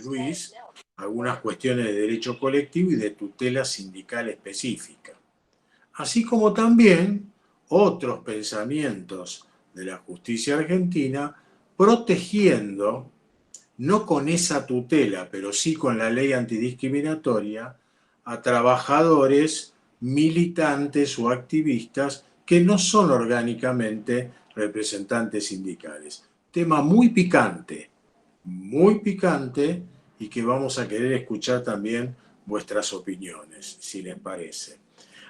Luis, algunas cuestiones de derecho colectivo y de tutela sindical específica. Así como también otros pensamientos de la justicia argentina protegiendo, no con esa tutela, pero sí con la ley antidiscriminatoria, a trabajadores, militantes o activistas que no son orgánicamente representantes sindicales. Tema muy picante y que vamos a querer escuchar también vuestras opiniones, si les parece.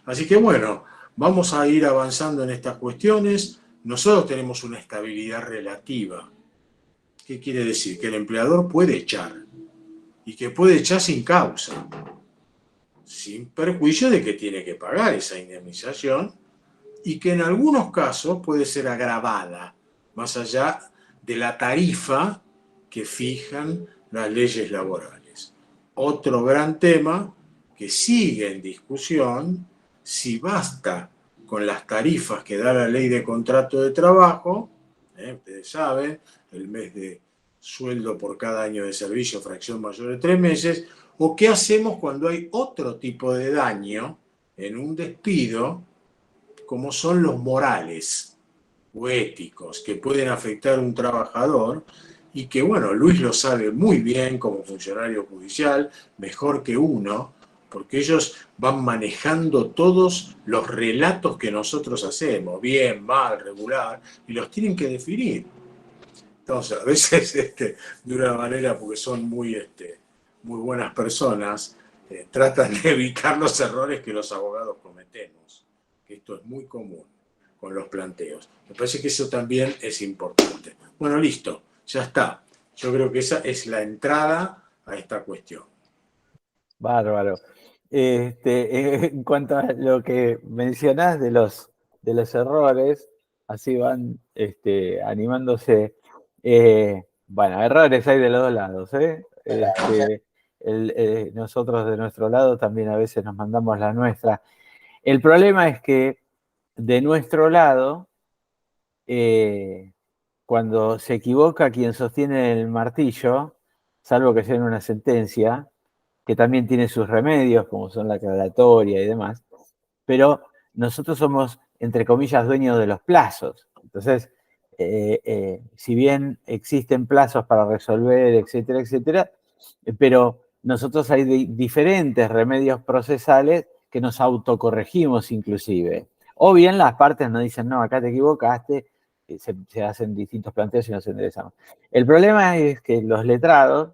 Así que bueno, vamos a ir avanzando en estas cuestiones. Nosotros tenemos una estabilidad relativa. ¿Qué quiere decir? Que el empleador puede echar y que puede echar sin causa, sin perjuicio de que tiene que pagar esa indemnización y que en algunos casos puede ser agravada, más allá de la tarifa que fijan las leyes laborales. Otro gran tema que sigue en discusión, si basta con las tarifas que da la ley de contrato de trabajo, ustedes saben, el mes de sueldo por cada año de servicio, fracción mayor de 3 meses, o qué hacemos cuando hay otro tipo de daño en un despido, como son los morales o éticos, que pueden afectar a un trabajador y que, bueno, Luis lo sabe muy bien como funcionario judicial, mejor que uno, porque ellos van manejando todos los relatos que nosotros hacemos, bien, mal, regular, y los tienen que definir. Entonces, a veces, de una manera, porque son muy buenas personas, tratan de evitar los errores que los abogados cometemos, que esto es muy común con los planteos. Me parece que eso también es importante. Bueno, listo, ya está. Yo creo que esa es la entrada a esta cuestión. Bárbaro. En cuanto a lo que mencionás de los errores, así van animándose. Bueno, errores hay de los dos lados, ¿eh? Nosotros de nuestro lado también a veces nos mandamos la nuestra. El problema es que de nuestro lado, cuando se equivoca quien sostiene el martillo, salvo que sea en una sentencia, que también tiene sus remedios, como son la aclaratoria y demás, pero nosotros somos, entre comillas, dueños de los plazos. Entonces, si bien existen plazos para resolver, etcétera, etcétera, pero nosotros hay diferentes remedios procesales que nos autocorregimos inclusive. O bien las partes nos dicen, no, acá te equivocaste, se hacen distintos planteos y nos enderezamos. El problema es que los letrados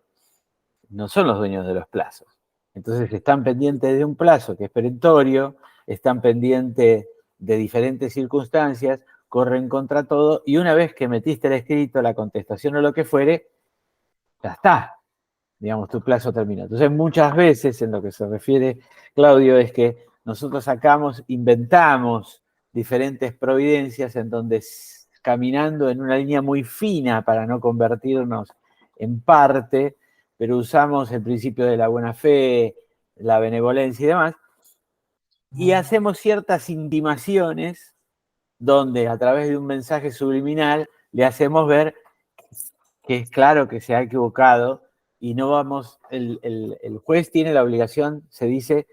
no son los dueños de los plazos. Entonces están pendientes de un plazo que es perentorio, están pendientes de diferentes circunstancias, corren contra todo, y una vez que metiste el escrito, la contestación o lo que fuere, ya está. Digamos, tu plazo terminó. Entonces, muchas veces, en lo que se refiere Claudio, es que nosotros inventamos diferentes providencias en donde caminando en una línea muy fina para no convertirnos en parte, pero usamos el principio de la buena fe, la benevolencia y demás, y hacemos ciertas intimaciones donde a través de un mensaje subliminal le hacemos ver que es claro que se ha equivocado y no vamos, el juez tiene la obligación, se dice,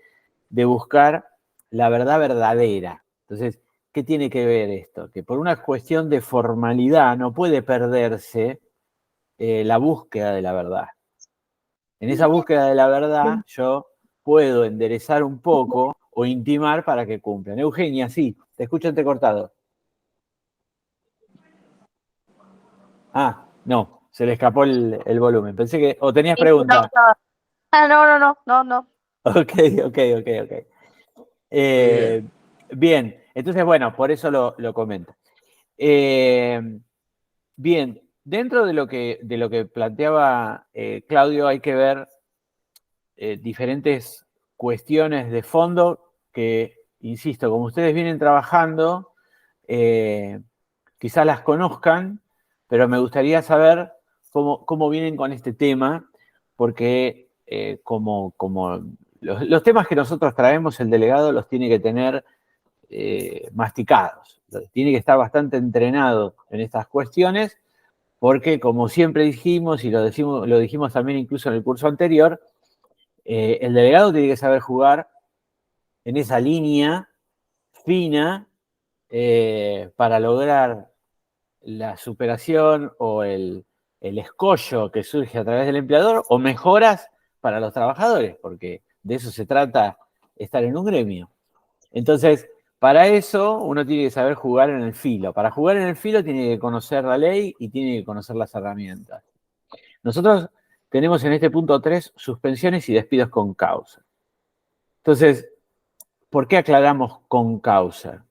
de buscar la verdad verdadera. Entonces, ¿qué tiene que ver esto? Que por una cuestión de formalidad no puede perderse la búsqueda de la verdad. En esa búsqueda de la verdad yo puedo enderezar un poco o intimar para que cumplan. Eugenia, sí, te escucho entrecortado. Ah, no, se le escapó el volumen. Pensé que, o tenías pregunta. No. Ok. Bien, entonces, bueno, por eso lo comento. Bien, dentro de lo que planteaba Claudio, hay que ver diferentes cuestiones de fondo que, insisto, como ustedes vienen trabajando, quizás las conozcan, pero me gustaría saber cómo vienen con este tema, porque como los temas que nosotros traemos, el delegado los tiene que tener masticados, tiene que estar bastante entrenado en estas cuestiones Porque, como siempre dijimos, y lo dijimos también incluso en el curso anterior, el delegado tiene que saber jugar en esa línea fina para lograr la superación o el escollo que surge a través del empleador o mejoras para los trabajadores, porque de eso se trata estar en un gremio. Entonces, para eso uno tiene que saber jugar en el filo. Para jugar en el filo tiene que conocer la ley y tiene que conocer las herramientas. Nosotros tenemos en este punto 3 suspensiones y despidos con causa. Entonces, ¿por qué aclaramos con causa?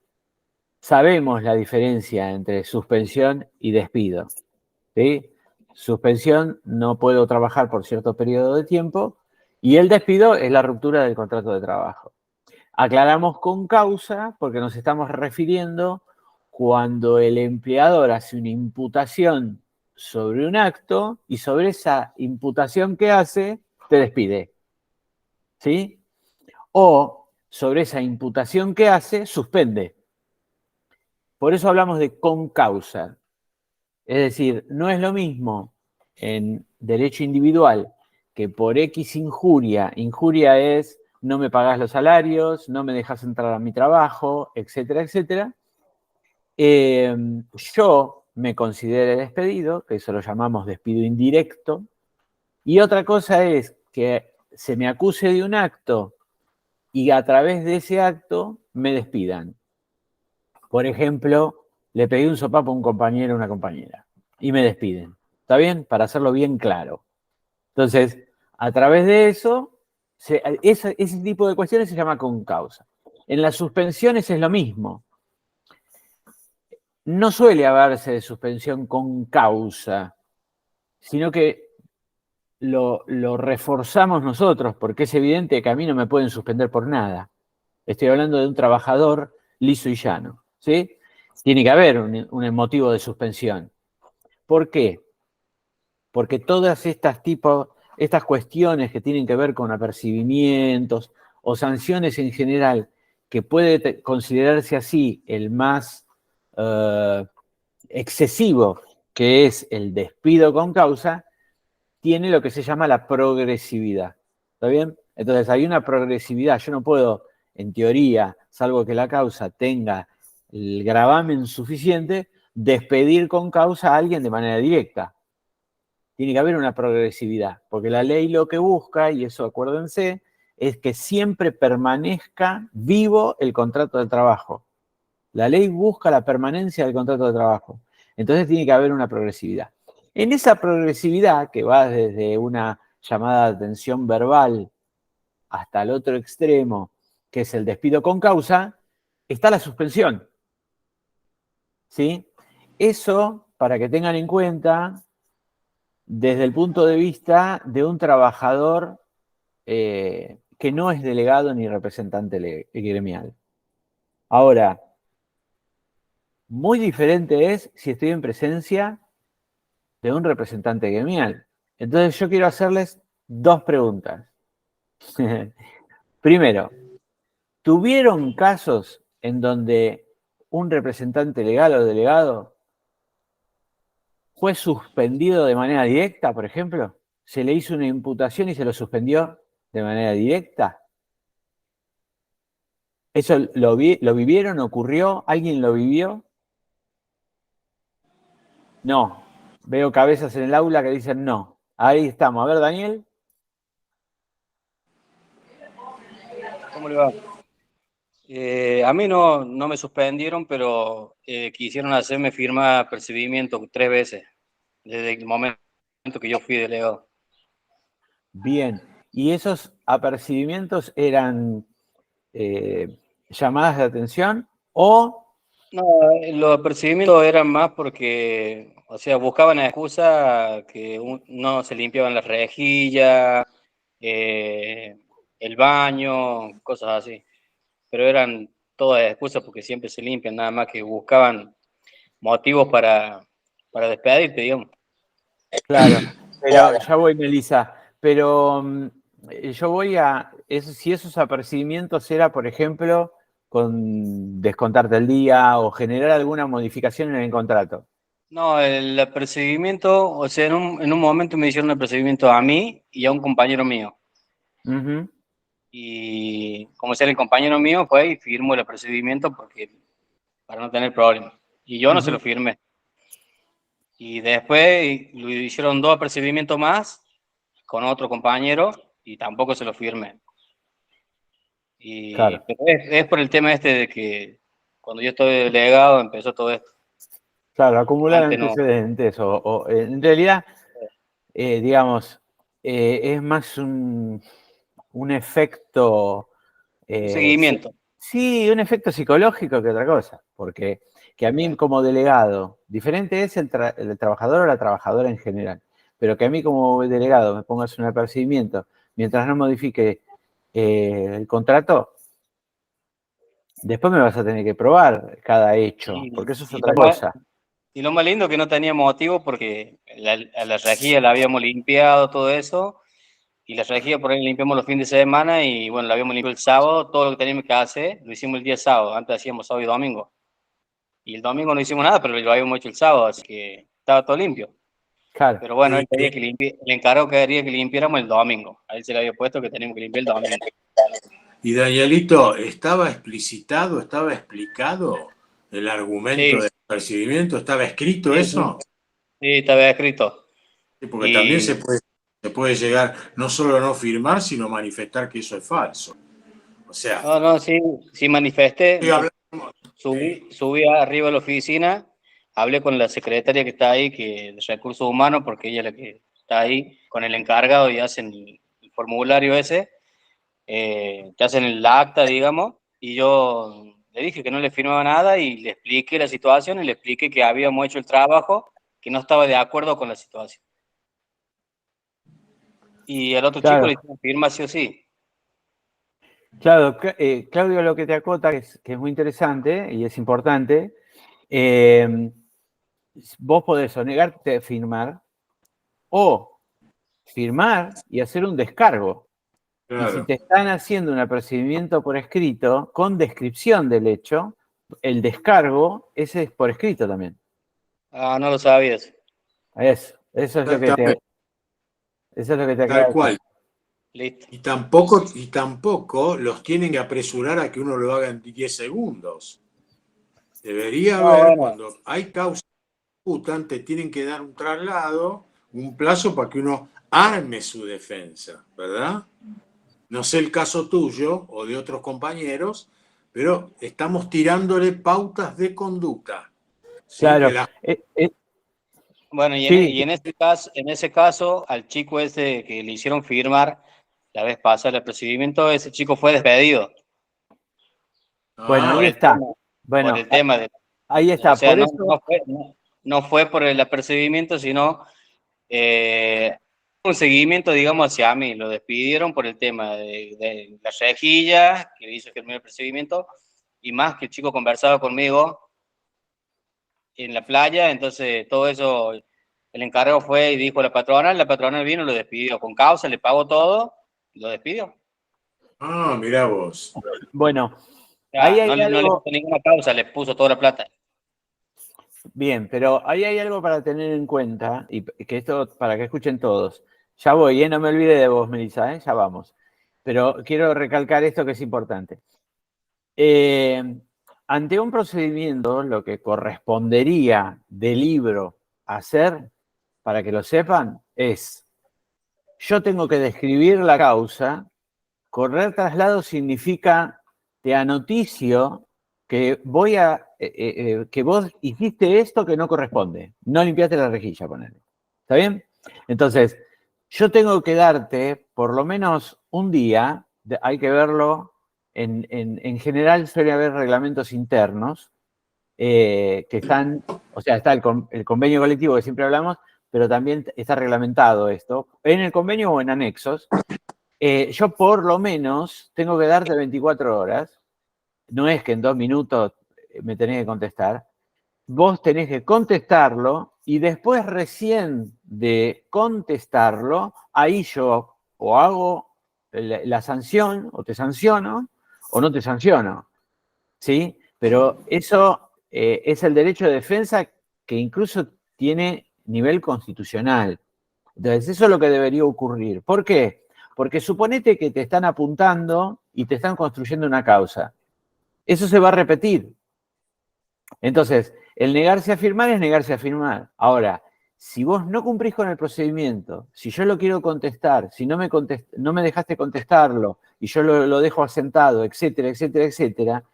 Sabemos la diferencia entre suspensión y despido, ¿sí? Suspensión, no puedo trabajar por cierto periodo de tiempo, y el despido es la ruptura del contrato de trabajo. Aclaramos con causa porque nos estamos refiriendo cuando el empleador hace una imputación sobre un acto y sobre esa imputación que hace, te despide, ¿sí? O sobre esa imputación que hace, suspende. Por eso hablamos de con causa. Es decir, no es lo mismo en derecho individual que por X injuria es no me pagás los salarios, no me dejas entrar a mi trabajo, etcétera, etcétera. Yo me considero despedido, que eso lo llamamos despido indirecto, y otra cosa es que se me acuse de un acto y a través de ese acto me despidan. Por ejemplo, le pegué un sopapo a un compañero o una compañera y me despiden. ¿Está bien? Para hacerlo bien claro. Entonces, a través de eso, ese tipo de cuestiones se llama con causa. En las suspensiones es lo mismo. No suele hablarse de suspensión con causa, sino que lo reforzamos nosotros, porque es evidente que a mí no me pueden suspender por nada. Estoy hablando de un trabajador liso y llano, ¿sí? Tiene que haber un motivo de suspensión. ¿Por qué? Porque todas estas cuestiones que tienen que ver con apercibimientos o sanciones en general, que puede considerarse así el más excesivo, que es el despido con causa, tiene lo que se llama la progresividad. ¿Está bien? Entonces hay una progresividad. Yo no puedo, en teoría, salvo que la causa tenga el gravamen suficiente, despedir con causa a alguien de manera directa. Tiene que haber una progresividad, porque la ley lo que busca, y eso acuérdense, es que siempre permanezca vivo el contrato de trabajo. La ley busca la permanencia del contrato de trabajo. Entonces tiene que haber una progresividad. En esa progresividad, que va desde una llamada de atención verbal hasta el otro extremo, que es el despido con causa, está la suspensión. ¿Sí? Eso, para que tengan en cuenta, desde el punto de vista de un trabajador que no es delegado ni representante gremial. Ahora, muy diferente es si estoy en presencia de un representante gremial. Entonces yo quiero hacerles dos preguntas. Primero, ¿tuvieron casos en donde un representante legal o delegado fue suspendido de manera directa, por ejemplo? ¿Se le hizo una imputación y se lo suspendió de manera directa? ¿Eso lo vivieron? ¿Ocurrió? ¿Alguien lo vivió? No. Veo cabezas en el aula que dicen no. Ahí estamos. A ver, Daniel. ¿Cómo le va? A mí no me suspendieron, pero quisieron hacerme firmar apercibimiento 3 veces, desde el momento que yo fui delegado. Bien. ¿Y esos apercibimientos eran llamadas de atención o... No, los apercibimientos eran más porque, o sea, buscaban excusa que no se limpiaban las rejillas, el baño, cosas así. Pero eran todas excusas porque siempre se limpian, nada más que buscaban motivos para despedirte, digamos. Claro, pero ya voy, Melissa, pero yo voy si esos apercibimientos era, por ejemplo, con descontarte el día o generar alguna modificación en el contrato. No, el apercibimiento, o sea, en un momento me hicieron el apercibimiento a mí y a un compañero mío. Ujú. Y como sea el compañero mío, fue y firmó el apercibimiento para no tener problemas. Y yo no se lo Ujú. firmé. Y después lo hicieron 2 apercibimientos más con otro compañero y tampoco se lo firmé. Claro. Pero es por el tema este de que cuando yo estoy delegado empezó todo esto. Claro, acumular Antes no. antecedentes en realidad, digamos, es más un efecto, Un sí, seguimiento. sí, un efecto psicológico que otra cosa, porque que a mí como delegado, diferente es el trabajador o la trabajadora en general, pero que a mí como delegado me pongas un apercibimiento mientras no modifique el contrato, después me vas a tener que probar cada hecho, porque eso es Y otra cosa. lo más lindo que no tenía motivo porque a la rejilla la habíamos limpiado, todo eso, y la rejilla por ahí limpiamos los fines de semana y bueno, la habíamos limpiado el sábado, todo lo que teníamos que hacer lo hicimos el día sábado, antes hacíamos sábado y domingo. Y el domingo no hicimos nada, pero lo habíamos hecho el sábado, así que estaba todo limpio. Claro. Pero bueno, él quería que el encargo quería que limpiáramos el domingo. A él se le había puesto que teníamos que limpiar el domingo. Y Danielito, ¿estaba explicitado, estaba explicado el argumento Sí, del percibimiento? ¿Estaba escrito sí, sí, eso? sí, estaba escrito. Sí, porque también Y se puede llegar no solo a no firmar, sino manifestar que eso es falso. O sea, no, no, sí, sí manifesté. estoy hablando, Subí arriba a la oficina, hablé con la secretaria que está ahí, que de Recursos Humanos, porque ella es la que está ahí con el encargado y hacen el formulario ese, que hacen el acta, digamos, y yo le dije que no le firmaba nada y le expliqué la situación y le expliqué que habíamos hecho el trabajo, que no estaba de acuerdo con la situación. Y al otro chico le Claro, hicieron firma sí o sí. claro, Claudio, lo que te acota, que es muy interesante y es importante, vos podés o negarte a firmar o firmar y hacer un descargo. Y si claro. te están haciendo un apercibimiento por escrito con descripción del hecho, el descargo, ese es por escrito también. Ah, no lo sabías. Eso es lo que Exactamente, te acaba tal de decir. cual. Listo. Y tampoco los tienen que apresurar a que uno lo haga en 10 segundos. Debería No, haber, bueno. cuando hay causa disputan, te tienen que dar un traslado, un plazo para que uno arme su defensa, ¿verdad? No sé el caso tuyo o de otros compañeros, pero estamos tirándole pautas de conducta, ¿sí? Que Claro, la... Bueno, sí, en ese caso, al chico ese que le hicieron firmar la vez pasada el procedimiento, ese chico fue despedido bueno, Ah, por ahí el está. tema, por Bueno, el tema de, ahí o está. sea, Por eso, no fue por el apercibimiento, sino un seguimiento, digamos, hacia mí. Lo despidieron por el tema de la rejilla, que hizo que el primer procedimiento, y más que el chico conversaba conmigo en la playa, entonces todo eso, el encargado fue y dijo a la patrona vino y lo despidió con causa, le pagó todo, y lo despidió. mirá vos. bueno, ahí Ya, hay no le algo, puso ninguna causa, le puso toda la plata. bien, pero ahí hay algo para tener en cuenta, y que esto, para que escuchen todos. Ya voy, no me olvide de vos, Melissa, ya vamos. Pero quiero recalcar esto que es importante. Ante un procedimiento, lo que correspondería de libro hacer, para que lo sepan, es, yo tengo que describir la causa. Correr traslado significa, te anoticio que que vos hiciste esto que no corresponde. No limpiaste la rejilla, ponele. ¿Está bien? Entonces, yo tengo que darte por lo menos un día, hay que verlo, en general suele haber reglamentos internos que están, o sea, está el convenio colectivo que siempre hablamos, pero también está reglamentado esto, en el convenio o en anexos. Yo por lo menos tengo que darte 24 horas. No es que en 2 minutos me tenés que contestar. Vos tenés que contestarlo y después recién de contestarlo, ahí yo o hago la sanción, o te sanciono, o no te sanciono. ¿Sí? Pero eso es el derecho de defensa que incluso tiene nivel constitucional. Entonces, eso es lo que debería ocurrir. ¿Por qué? Porque suponete que te están apuntando y te están construyendo una causa. Eso se va a repetir. Entonces, el negarse a firmar es negarse a firmar. Ahora, si vos no cumplís con el procedimiento, si yo lo quiero contestar, si no me dejaste contestarlo y yo lo dejo asentado, etcétera, etcétera, etcétera,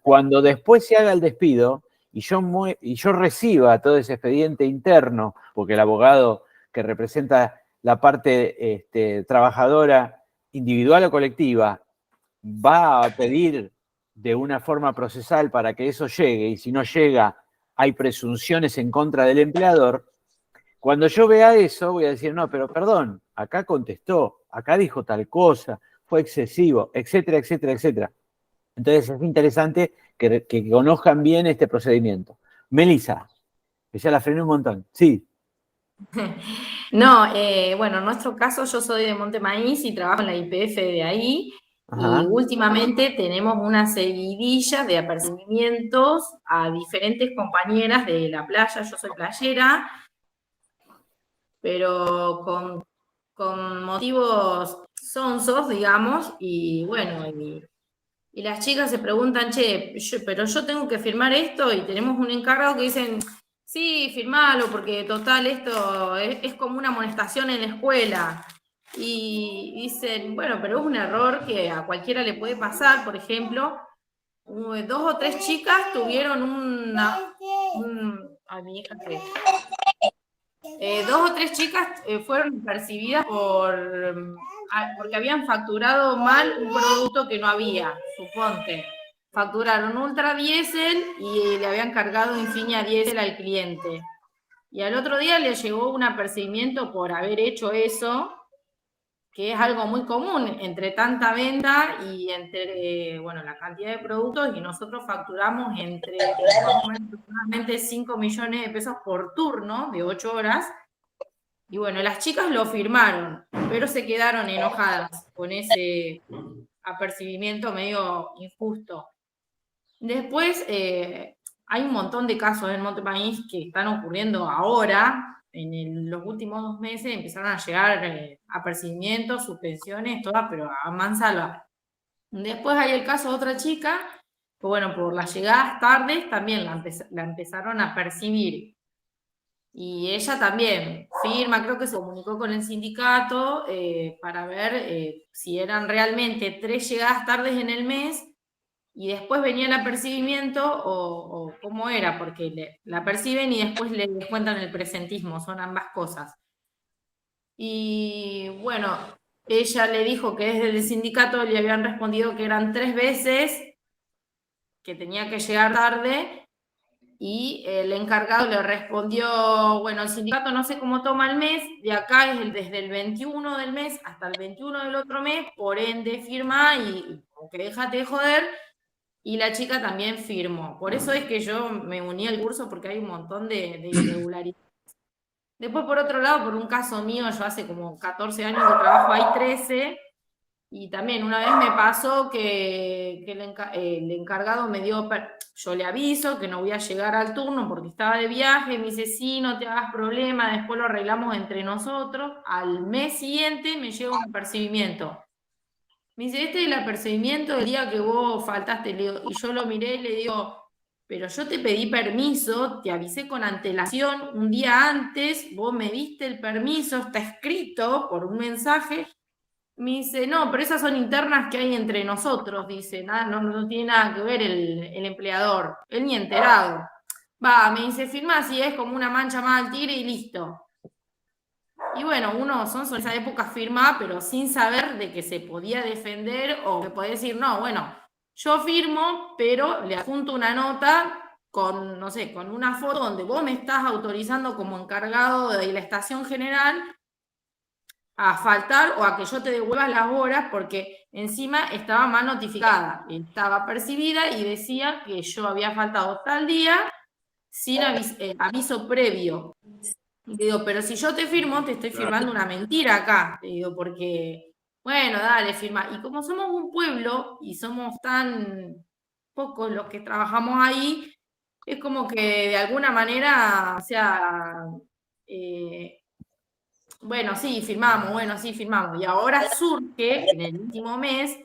cuando después se haga el despido y yo reciba todo ese expediente interno, porque el abogado que representa la parte trabajadora individual o colectiva va a pedir de una forma procesal para que eso llegue, y si no llega, hay presunciones en contra del empleador. Cuando yo vea eso, voy a decir, no, pero perdón, acá contestó, acá dijo tal cosa, fue excesivo, etcétera, etcétera, etcétera. Entonces es interesante que conozcan bien este procedimiento. Melissa, que ya la frené un montón. Sí. No, bueno, en nuestro caso yo soy de Monte Maíz y trabajo en la YPF de ahí. Ajá. Y últimamente tenemos una seguidilla de apercibimientos a diferentes compañeras de la playa. Yo soy playera, pero con motivos sonsos, digamos, y bueno, y las chicas se preguntan, che, pero yo tengo que firmar esto, y tenemos un encargado que dicen, sí, firmalo, porque total esto es como una amonestación en la escuela. Y dicen, bueno, pero es un error que a cualquiera le puede pasar. Por ejemplo, 2 o 3 chicas tuvieron ay, mi hija, ¿qué? 2 o 3 chicas fueron percibidas porque habían facturado mal un producto que no había, suponte. Facturaron ultra diésel y le habían cargado insignia diésel al cliente. Y al otro día le llegó un apercibimiento por haber hecho eso, que es algo muy común entre tanta venta y entre la cantidad de productos, y nosotros facturamos entre más o menos aproximadamente 5 millones de pesos por turno de 8 horas. Y bueno, las chicas lo firmaron, pero se quedaron enojadas con ese apercibimiento medio injusto. Después, hay un montón de casos en Monte País que están ocurriendo ahora. En los últimos 2 meses empezaron a llegar apercibimientos, suspensiones, todas, pero a mansalva. Después hay el caso de otra chica, que bueno, por las llegadas tardes también la empezaron a percibir. Y ella también firma, creo que se comunicó con el sindicato para ver si eran realmente 3 llegadas tardes en el mes, y después venía el apercibimiento o cómo era, porque la perciben y después le descuentan el presentismo, son ambas cosas. Y bueno, ella le dijo que desde el sindicato le habían respondido que eran 3 veces que tenía que llegar tarde, y el encargado le respondió, bueno, el sindicato no sé cómo toma el mes, de acá es desde el 21 del mes hasta el 21 del otro mes, por ende firma y que déjate de joder. Y la chica también firmó. Por eso es que yo me uní al curso, porque hay un montón de irregularidades. Después, por otro lado, por un caso mío, yo hace como 14 años que trabajo ahí, 13, y también una vez me pasó que el encargado me dio, yo le aviso que no voy a llegar al turno porque estaba de viaje, me dice, sí, no te hagas problema, después lo arreglamos entre nosotros. Al mes siguiente me llega un apercibimiento. Me dice, este es el apercibimiento del día que vos faltaste. Y yo lo miré y le digo, pero yo te pedí permiso, te avisé con antelación un día antes, vos me diste el permiso, está escrito por un mensaje. Me dice, no, pero esas son internas que hay entre nosotros, dice, no tiene nada que ver el empleador, él ni enterado. Va, me dice, firma si es como una mancha más al tigre y listo. Y bueno, uno son en esa época firma, pero sin saber de que se podía defender o que podía decir, no, bueno, yo firmo, pero le adjunto una nota con, no sé, con una foto donde vos me estás autorizando como encargado de la estación general a faltar o a que yo te devuelva las horas, porque encima estaba mal notificada, estaba percibida y decía que yo había faltado tal día sin aviso previo. Y digo, pero si yo te firmo, te estoy firmando una mentira acá. Te digo, porque, bueno, dale, firma. Y como somos un pueblo y somos tan pocos los que trabajamos ahí, es como que de alguna manera, o sea, bueno, sí, firmamos. Y ahora surge en el último mes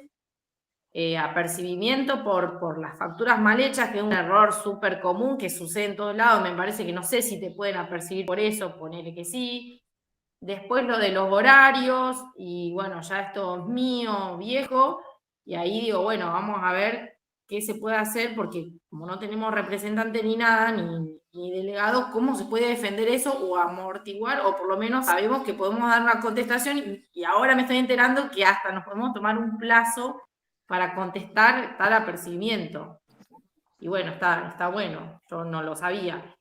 apercibimiento por las facturas mal hechas, que es un error súper común que sucede en todos lados. Me parece que no sé si te pueden apercibir por eso, ponele que sí. Después lo de los horarios, y bueno, ya esto es mío, viejo, y ahí digo, bueno, vamos a ver qué se puede hacer, porque como no tenemos representante ni nada, ni delegado, ¿cómo se puede defender eso o amortiguar? O por lo menos sabemos que podemos dar una contestación, y ahora me estoy enterando que hasta nos podemos tomar un plazo para contestar tal apercibimiento. Y bueno, está bueno, yo no lo sabía.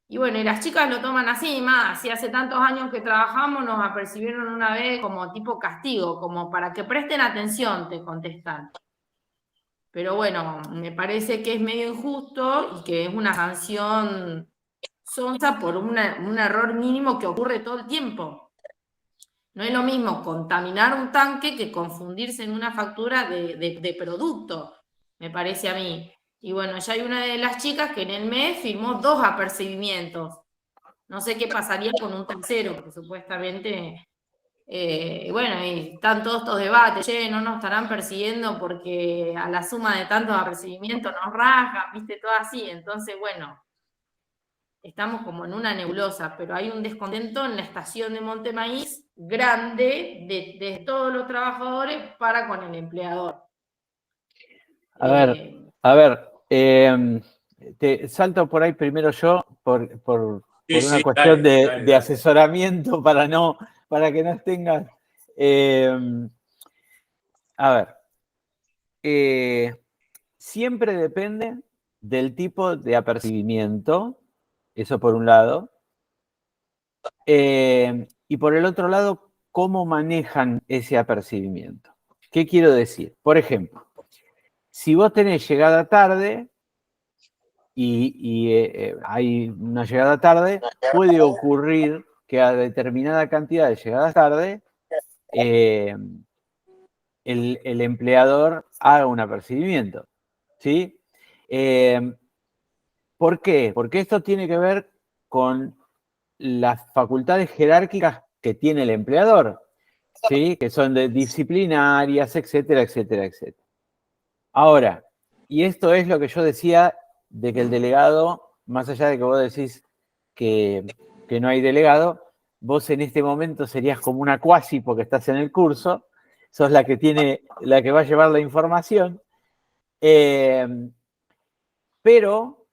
Y bueno, y las chicas lo toman así, más, si hace tantos años que trabajamos, nos apercibieron una vez como tipo castigo, como para que presten atención, te contestan. Pero bueno, me parece que es medio injusto y que es una sanción sonsa por un error mínimo que ocurre todo el tiempo. No es lo mismo contaminar un tanque que confundirse en una factura de producto, me parece a mí. Y bueno, ya hay una de las chicas que en el mes firmó 2 apercibimientos. No sé qué pasaría con un tercero, porque supuestamente, bueno, y están todos estos debates, no nos estarán persiguiendo porque a la suma de tantos apercibimientos nos rajan, viste, todo así. Entonces, bueno, estamos como en una nebulosa, pero hay un descontento en la estación de Montemaíz grande de todos los trabajadores para con el empleador. A ver, te salto por ahí primero yo por una cuestión de asesoramiento para que no tengas. A ver, siempre depende del tipo de apercibimiento, eso por un lado, y por el otro lado, cómo manejan ese apercibimiento. ¿Qué quiero decir? Por ejemplo, si vos tenés llegada tarde y hay una llegada tarde, puede ocurrir que a determinada cantidad de llegadas tarde el empleador haga un apercibimiento, ¿sí? ¿Por qué? Porque esto tiene que ver con las facultades jerárquicas que tiene el empleador, ¿sí? Que son disciplinarias, etcétera, etcétera, etcétera. Ahora, y esto es lo que yo decía de que el delegado, más allá de que vos decís que no hay delegado, vos en este momento serías como una cuasi porque estás en el curso, sos la que va a llevar la información, pero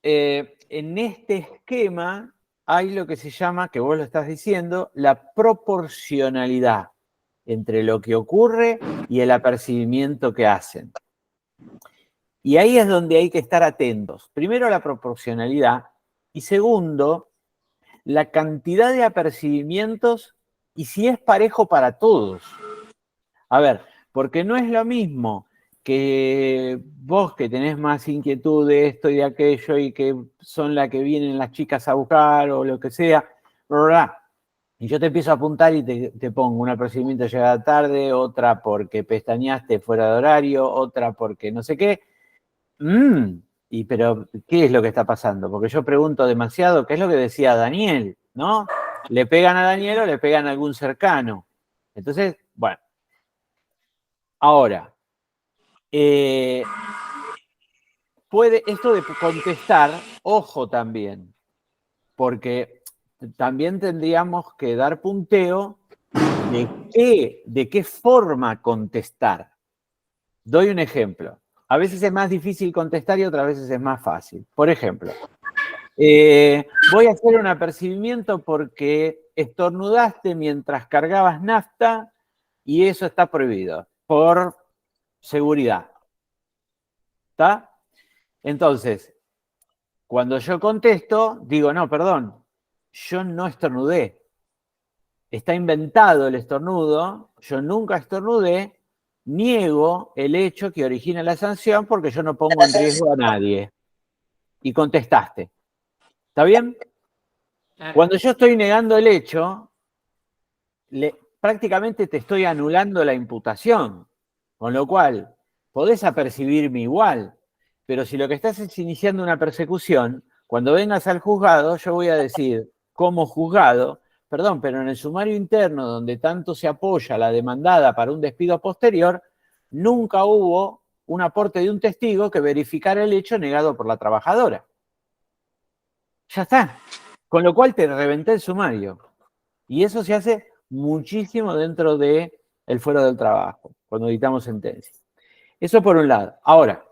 en este esquema hay lo que se llama, que vos lo estás diciendo, la proporcionalidad entre lo que ocurre y el apercibimiento que hacen. Y ahí es donde hay que estar atentos. Primero, la proporcionalidad y segundo, la cantidad de apercibimientos y si es parejo para todos. A ver, porque no es lo mismo que vos que tenés más inquietud de esto y de aquello y que son las que vienen las chicas a buscar o lo que sea, y yo te empiezo a apuntar y te pongo un apercibimiento llegada tarde, otra porque pestañeaste fuera de horario, otra porque no sé qué. Pero, ¿qué es lo que está pasando? Porque yo pregunto demasiado, ¿qué es lo que decía Daniel? ¿No? ¿Le pegan a Daniel o le pegan a algún cercano? Entonces, bueno. Ahora, puede esto de contestar, ojo también, porque también tendríamos que dar punteo de qué forma contestar. Doy un ejemplo. A veces es más difícil contestar y otras veces es más fácil. Por ejemplo, voy a hacer un apercibimiento porque estornudaste mientras cargabas nafta y eso está prohibido por seguridad. ¿Está? Entonces, cuando yo contesto, digo, no, perdón, yo no estornudé. Está inventado el estornudo, yo nunca estornudé, niego el hecho que origina la sanción porque yo no pongo en riesgo a nadie. Y contestaste. ¿Está bien? Cuando yo estoy negando el hecho, prácticamente te estoy anulando la imputación. Con lo cual, podés apercibirme igual. Pero si lo que estás es iniciando una persecución, cuando vengas al juzgado, yo voy a decir, como juzgado, perdón, pero en el sumario interno donde tanto se apoya la demandada para un despido posterior, nunca hubo un aporte de un testigo que verificara el hecho negado por la trabajadora. Ya está. Con lo cual te reventé el sumario. Y eso se hace muchísimo dentro del fuero del trabajo, cuando dictamos sentencia. Eso por un lado. Ahora,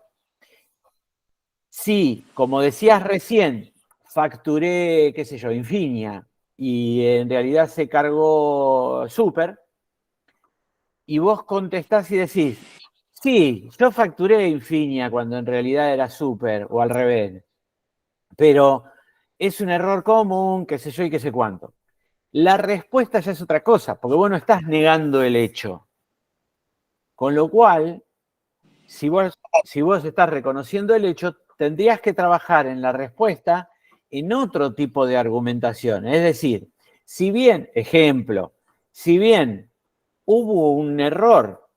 si, como decías recién, facturé, qué sé yo, Infinia, y en realidad se cargó Super, y vos contestás y decís, sí, yo facturé Infinia cuando en realidad era Super, o al revés, pero es un error común, qué sé yo y qué sé cuánto. La respuesta ya es otra cosa, porque vos no estás negando el hecho. Con lo cual, si vos estás reconociendo el hecho, tendrías que trabajar en la respuesta en otro tipo de argumentación. Es decir, si bien, ejemplo, si bien hubo un error,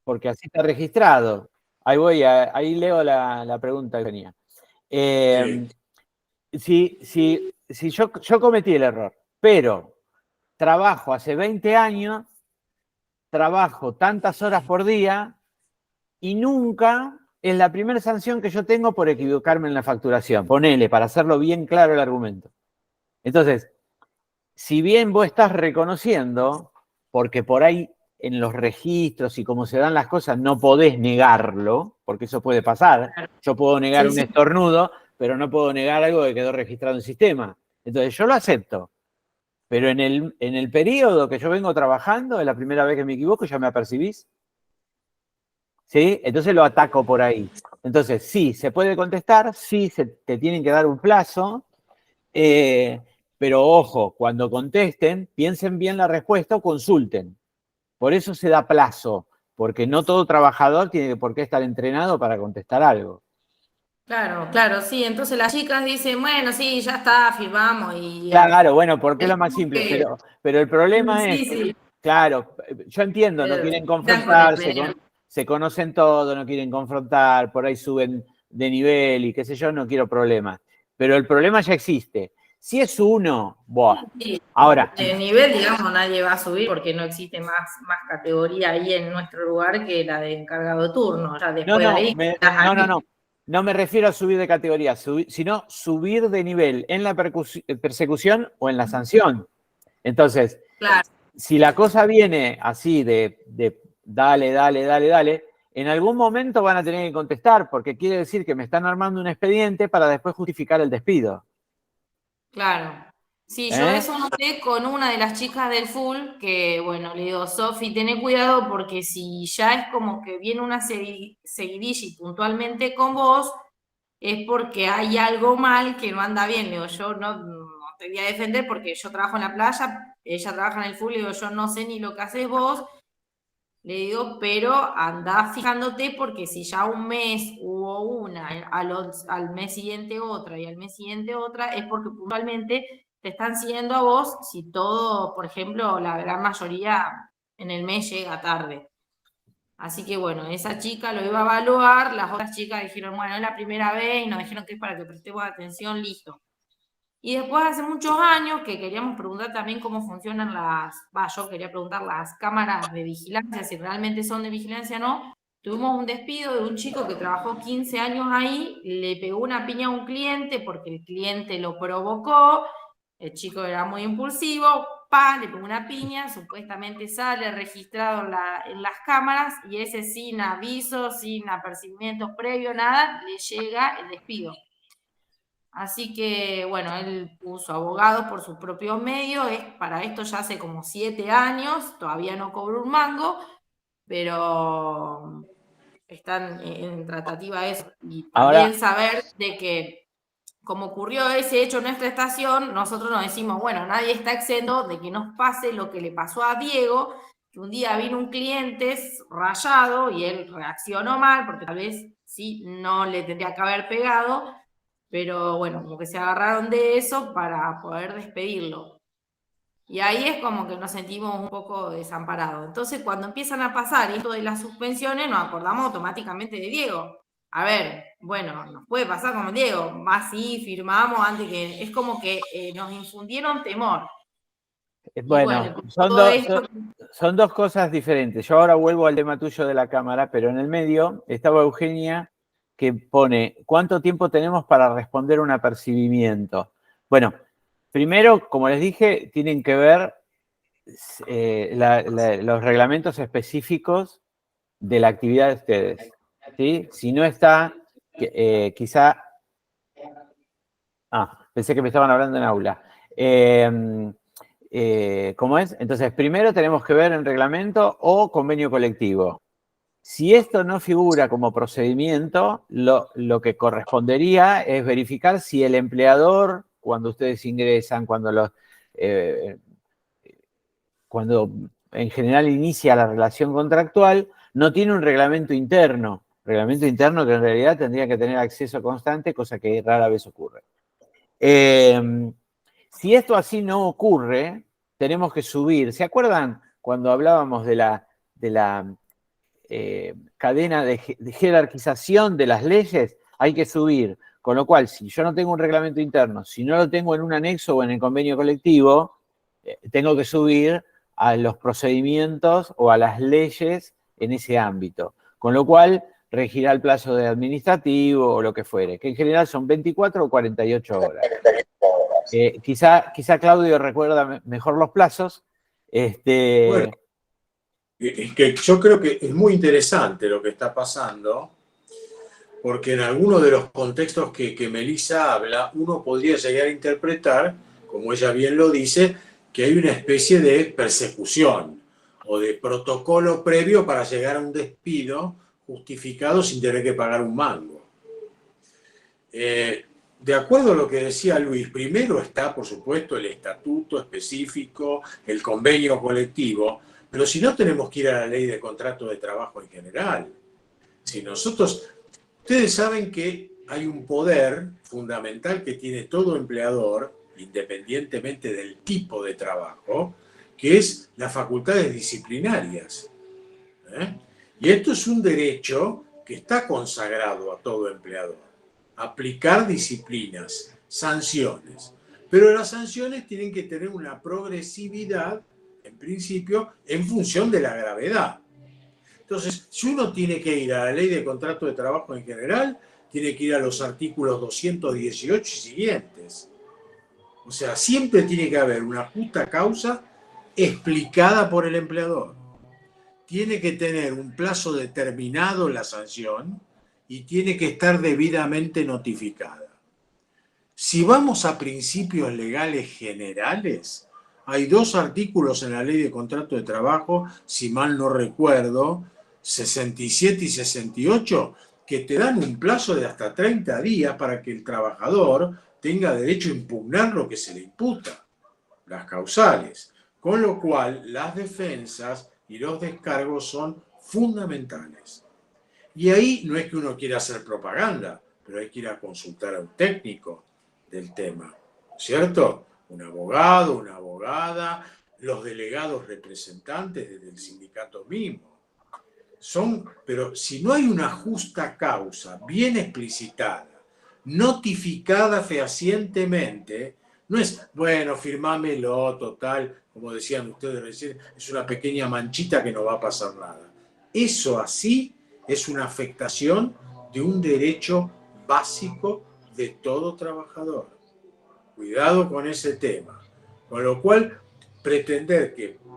porque así está registrado, ahí leo la pregunta que tenía. Si yo cometí el error, pero trabajo hace 20 años, trabajo tantas horas por día y nunca es la primera sanción que yo tengo por equivocarme en la facturación. Ponele, para hacerlo bien claro el argumento. Entonces, si bien vos estás reconociendo, porque por ahí en los registros y cómo se dan las cosas no podés negarlo, porque eso puede pasar. Yo puedo negar un estornudo, pero no puedo negar algo que quedó registrado en el sistema. Entonces, yo lo acepto. Pero en el periodo que yo vengo trabajando, es la primera vez que me equivoco, ya me apercibís. ¿Sí? Entonces lo ataco por ahí. Entonces, sí, se puede contestar, sí, te tienen que dar un plazo, pero ojo, cuando contesten, piensen bien la respuesta o consulten. Por eso se da plazo, porque no todo trabajador tiene por qué estar entrenado para contestar algo. Claro, claro, sí. Entonces las chicas dicen, bueno, sí, ya está, firmamos y... Claro, bueno, porque es lo más simple, pero el problema es, sí. claro, yo entiendo, no quieren confrontarse, se conocen todo, no quieren confrontar, por ahí suben de nivel y qué sé yo, no quiero problemas. Pero el problema ya existe. Si es uno, buah. Sí, Ahora. de nivel, digamos, nadie va a subir porque no existe más categoría ahí en nuestro lugar que la de encargado de turno. Ya después de ahí, no me refiero a subir de categoría, sino subir de nivel en la persecución o en la sanción. Entonces, claro. Si la cosa viene así de dale, en algún momento van a tener que contestar, porque quiere decir que me están armando un expediente para después justificar el despido. Claro. Sí, yo eso noté con una de las chicas del full, que bueno, le digo, Sofi, ten cuidado porque si ya es como que viene una seguidilla y puntualmente con vos, es porque hay algo mal que no anda bien. Le digo, yo no te voy a defender porque yo trabajo en la playa, ella trabaja en el full, le digo, yo no sé ni lo que haces vos, le digo, pero andá fijándote porque si ya un mes hubo una, al mes siguiente otra y al mes siguiente otra, es porque puntualmente te están siguiendo a vos si todo, por ejemplo, la gran mayoría en el mes llega tarde. Así que bueno, esa chica lo iba a evaluar, las otras chicas dijeron, bueno, es la primera vez y nos dijeron que es para que prestemos atención, listo. Y después hace muchos años que queríamos preguntar también cómo funcionan yo quería preguntar las cámaras de vigilancia, si realmente son de vigilancia o no. Tuvimos un despido de un chico que trabajó 15 años ahí, le pegó una piña a un cliente porque el cliente lo provocó, el chico era muy impulsivo, le pegó una piña, supuestamente sale registrado en las cámaras y ese sin aviso, sin apercibimiento previo, nada, le llega el despido. Así que, bueno, él puso abogado por su propio medio, para esto ya hace como 7 años, todavía no cobró un mango, pero están en tratativa eso. Y también saber de que, como ocurrió ese hecho en nuestra estación, nosotros nos decimos, bueno, nadie está exento de que nos pase lo que le pasó a Diego, que un día vino un cliente rayado y él reaccionó mal, porque tal vez sí no le tendría que haber pegado, pero bueno, como que se agarraron de eso para poder despedirlo. Y ahí es como que nos sentimos un poco desamparados. Entonces, cuando empiezan a pasar esto de las suspensiones, nos acordamos automáticamente de Diego. a ver, bueno, nos puede pasar como Diego, más sí, firmamos antes que, es como que nos infundieron temor. Bueno, con son, todo esto, son dos cosas diferentes. Yo ahora vuelvo al tema tuyo de la cámara, pero en el medio estaba Eugenia que pone, ¿cuánto tiempo tenemos para responder un apercibimiento? Bueno, primero, como les dije, tienen que ver los reglamentos específicos de la actividad de ustedes. ¿Sí? Si no está, quizá... pensé que me estaban hablando en aula. ¿Cómo es? Entonces, primero tenemos que ver en reglamento o convenio colectivo. Si esto no figura como procedimiento, lo que correspondería es verificar si el empleador, cuando ustedes ingresan, cuando en general inicia la relación contractual, no tiene un reglamento interno que en realidad tendría que tener acceso constante, cosa que rara vez ocurre. Si esto así no ocurre, tenemos que subir. ¿Se acuerdan cuando hablábamos de la cadena de jerarquización de las leyes? Hay que subir. Con lo cual, si yo no tengo un reglamento interno, si no lo tengo en un anexo o en el convenio colectivo, tengo que subir a los procedimientos o a las leyes en ese ámbito. Con lo cual, regirá el plazo de administrativo o lo que fuere, que en general son 24 o 48 horas. Quizá Claudio recuerda mejor los plazos. Bueno, es que yo creo que es muy interesante lo que está pasando, porque en algunos de los contextos que Melissa habla, uno podría llegar a interpretar, como ella bien lo dice, que hay una especie de persecución o de protocolo previo para llegar a un despido justificado sin tener que pagar un mango. De acuerdo a lo que decía Luis, primero está, por supuesto, el estatuto específico, el convenio colectivo, pero si no tenemos que ir a la ley de contrato de trabajo en general. Si nosotros, ustedes saben que hay un poder fundamental que tiene todo empleador, independientemente del tipo de trabajo, que es las facultades disciplinarias. Y esto es un derecho que está consagrado a todo empleador. Aplicar disciplinas, sanciones. Pero las sanciones tienen que tener una progresividad, en principio, en función de la gravedad. Entonces, si uno tiene que ir a la ley de contrato de trabajo en general, tiene que ir a los artículos 218 y siguientes. O sea, siempre tiene que haber una justa causa explicada por el empleador. Tiene que tener un plazo determinado la sanción y tiene que estar debidamente notificada. Si vamos a principios legales generales, hay 2 artículos en la Ley de Contrato de Trabajo, si mal no recuerdo, 67 y 68, que te dan un plazo de hasta 30 días para que el trabajador tenga derecho a impugnar lo que se le imputa, las causales. Con lo cual, las defensas y los descargos son fundamentales. Y ahí no es que uno quiera hacer propaganda, pero hay que ir a consultar a un técnico del tema, ¿cierto? Un abogado, una abogada, los delegados representantes desde el sindicato mismo. Pero si no hay una justa causa bien explicitada, notificada fehacientemente, no es, bueno, firmámelo, total, como decían ustedes recién, es una pequeña manchita que no va a pasar nada. Eso así es una afectación de un derecho básico de todo trabajador. Cuidado con ese tema. Con lo cual,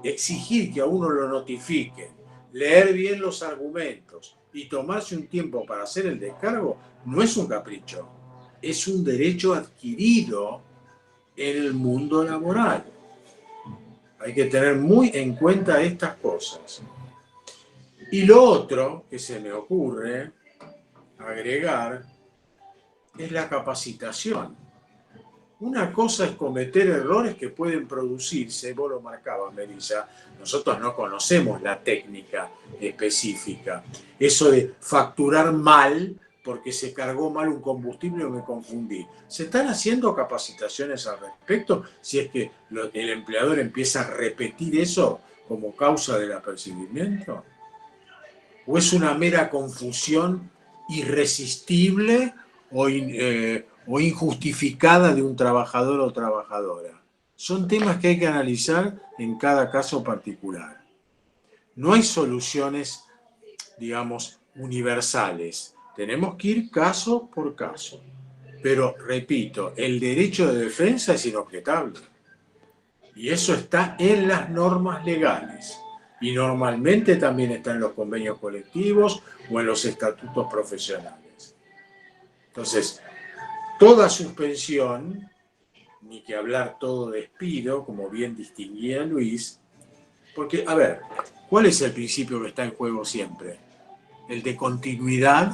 exigir que a uno lo notifiquen, leer bien los argumentos y tomarse un tiempo para hacer el descargo, no es un capricho, es un derecho adquirido en el mundo laboral. Hay que tener muy en cuenta estas cosas. Y lo otro que se me ocurre agregar es la capacitación. Una cosa es cometer errores que pueden producirse, vos lo marcabas, Melissa, nosotros no conocemos la técnica específica. Eso de facturar mal porque se cargó mal un combustible o me confundí. ¿Se están haciendo capacitaciones al respecto si es que el empleador empieza a repetir eso como causa del apercibimiento? ¿O es una mera confusión irresistible o injustificada de un trabajador o trabajadora. Son temas que hay que analizar en cada caso particular. No hay soluciones, digamos, universales. Tenemos que ir caso por caso. Pero, repito, el derecho de defensa es inobjetable. Y eso está en las normas legales. Y normalmente también está en los convenios colectivos o en los estatutos profesionales. Entonces, toda suspensión, ni que hablar todo despido, como bien distinguía Luis, porque, a ver, ¿cuál es el principio que está en juego siempre? El de continuidad,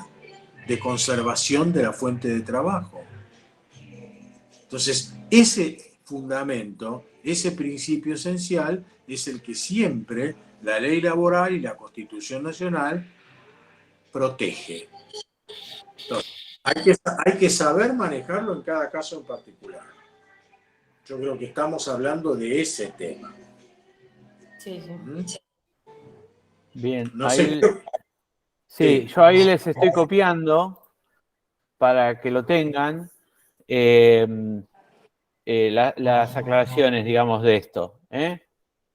de conservación de la fuente de trabajo. Entonces, ese fundamento, ese principio esencial, es el que siempre la ley laboral y la Constitución Nacional protege. Entonces, hay que saber manejarlo en cada caso en particular. Yo creo que estamos hablando de ese tema. Sí, sí. ¿Mm? Bien, No ahí, sé. sí, yo ahí les estoy copiando para que lo tengan las aclaraciones, digamos, de esto.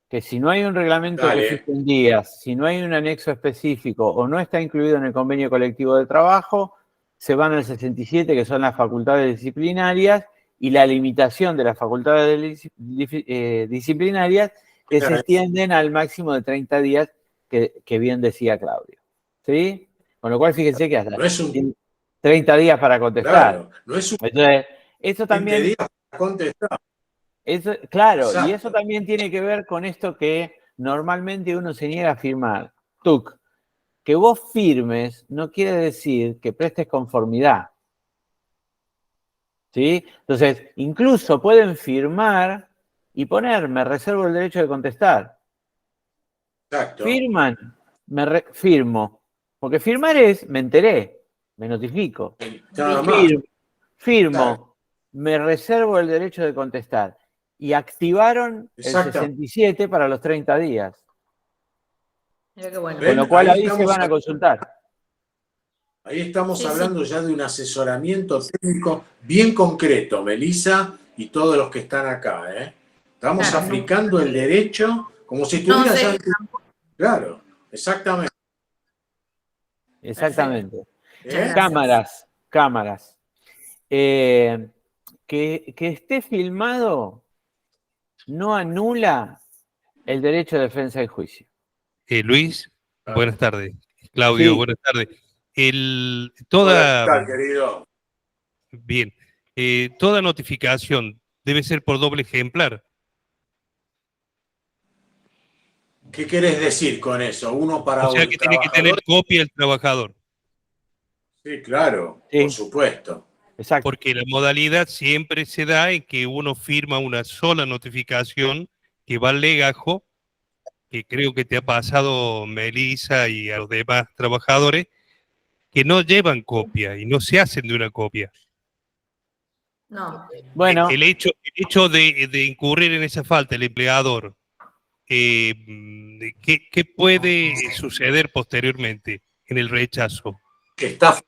Que si no hay un reglamento Dale. que fije en días, si no hay un anexo específico o no está incluido en el convenio colectivo de trabajo, se van al 67, que son las facultades disciplinarias, y la limitación de las facultades disciplinarias que se extienden al máximo de 30 días, que bien decía Claudio. ¿Sí? Con lo cual, fíjense que hasta No es un, 30 días para contestar. claro, no es un Entonces, eso 20 también... días para contestar. Eso, claro, Exacto. y eso también tiene que ver con esto que normalmente uno se niega a firmar. TUC, que vos firmes no quiere decir que prestes conformidad. ¿Sí? Entonces, incluso pueden firmar y poner, me reservo el derecho de contestar. Exacto. Firman, firmo. Porque firmar es, me enteré, me notifico. Nada más. Firmo, Claro. me reservo el derecho de contestar. Y activaron el Exacto. 67 para los 30 días. Mira qué bueno. Con lo cual ahí se estamos van a consultar. Ahí estamos Sí, hablando ya de un asesoramiento técnico bien concreto, Melissa y todos los que están acá. Estamos Claro. aplicando el derecho como si No estuviera sé. ya... Claro, exactamente. Exactamente. ¿Eh? Cámaras. Que esté filmado no anula el derecho de defensa y juicio. Luis, Claro. buenas tardes. Claudio, Sí. buenas tardes. Hola, ¿qué tal, querido? Bien. Toda notificación debe ser por doble ejemplar. ¿Qué querés decir con eso? Uno para O sea el que tiene que trabajador. tener copia el trabajador. Sí, claro, Sí. por supuesto. Exacto. Porque la modalidad siempre se da en que uno firma una sola notificación que va al legajo, que creo que te ha pasado, Melissa, y a los demás trabajadores, que no llevan copia y no se hacen de una copia. No. Bueno, El hecho de incurrir en esa falta, el empleador, ¿qué puede suceder posteriormente en el rechazo? Que está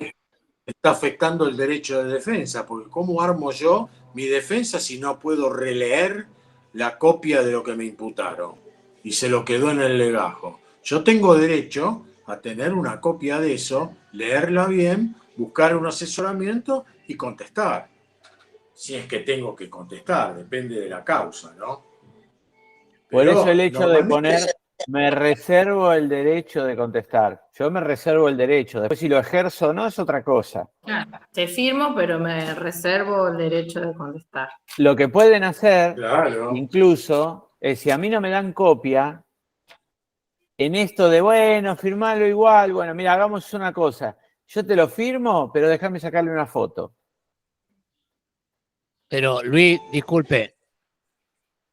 afectando el derecho de defensa, porque ¿cómo armo yo mi defensa si no puedo releer la copia de lo que me imputaron? Y se lo quedó en el legajo. Yo tengo derecho a tener una copia de eso, leerla bien, buscar un asesoramiento y contestar. Si es que tengo que contestar, depende de la causa, ¿no? por Pero eso el hecho de normalmente poner, me reservo el derecho de contestar. Yo me reservo el derecho. Después si lo ejerzo o no es otra cosa. Claro. Te firmo, pero me reservo el derecho de contestar. Lo que pueden hacer, Claro. incluso, es si a mí no me dan copia, en esto de, bueno, firmarlo igual, bueno, mira, hagamos una cosa. Yo te lo firmo, pero déjame sacarle una foto. Pero Luis, disculpe,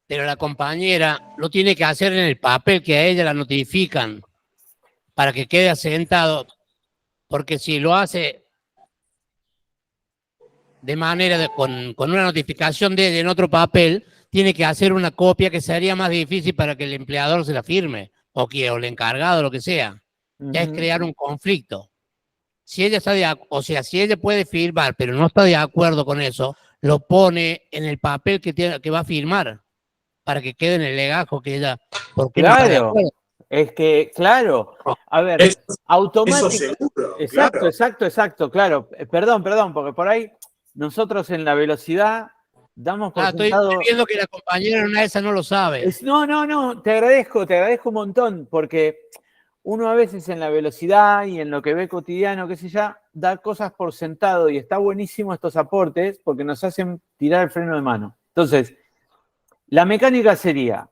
pero la compañera lo tiene que hacer en el papel que a ella la notifican para que quede asentado, porque si lo hace de manera con una notificación de ella en otro papel, tiene que hacer una copia que sería más difícil para que el empleador se la firme o el encargado, lo que sea. Ya es crear un conflicto. si ella está o sea, si ella puede firmar, pero no está de acuerdo con eso, lo pone en el papel que va a firmar para que quede en el legajo que ella, porque no está de Claro, acuerdo. es que, claro, a ver, Eso automático. seguro, Exacto, claro. exacto, claro. Perdón, porque por ahí nosotros en la velocidad damos por Estoy sentado. viendo que la compañera en una de esas no lo sabe. No, te agradezco un montón, porque uno a veces en la velocidad y en lo que ve cotidiano, qué sé yo, da cosas por sentado y está buenísimo estos aportes porque nos hacen tirar el freno de mano. Entonces, la mecánica sería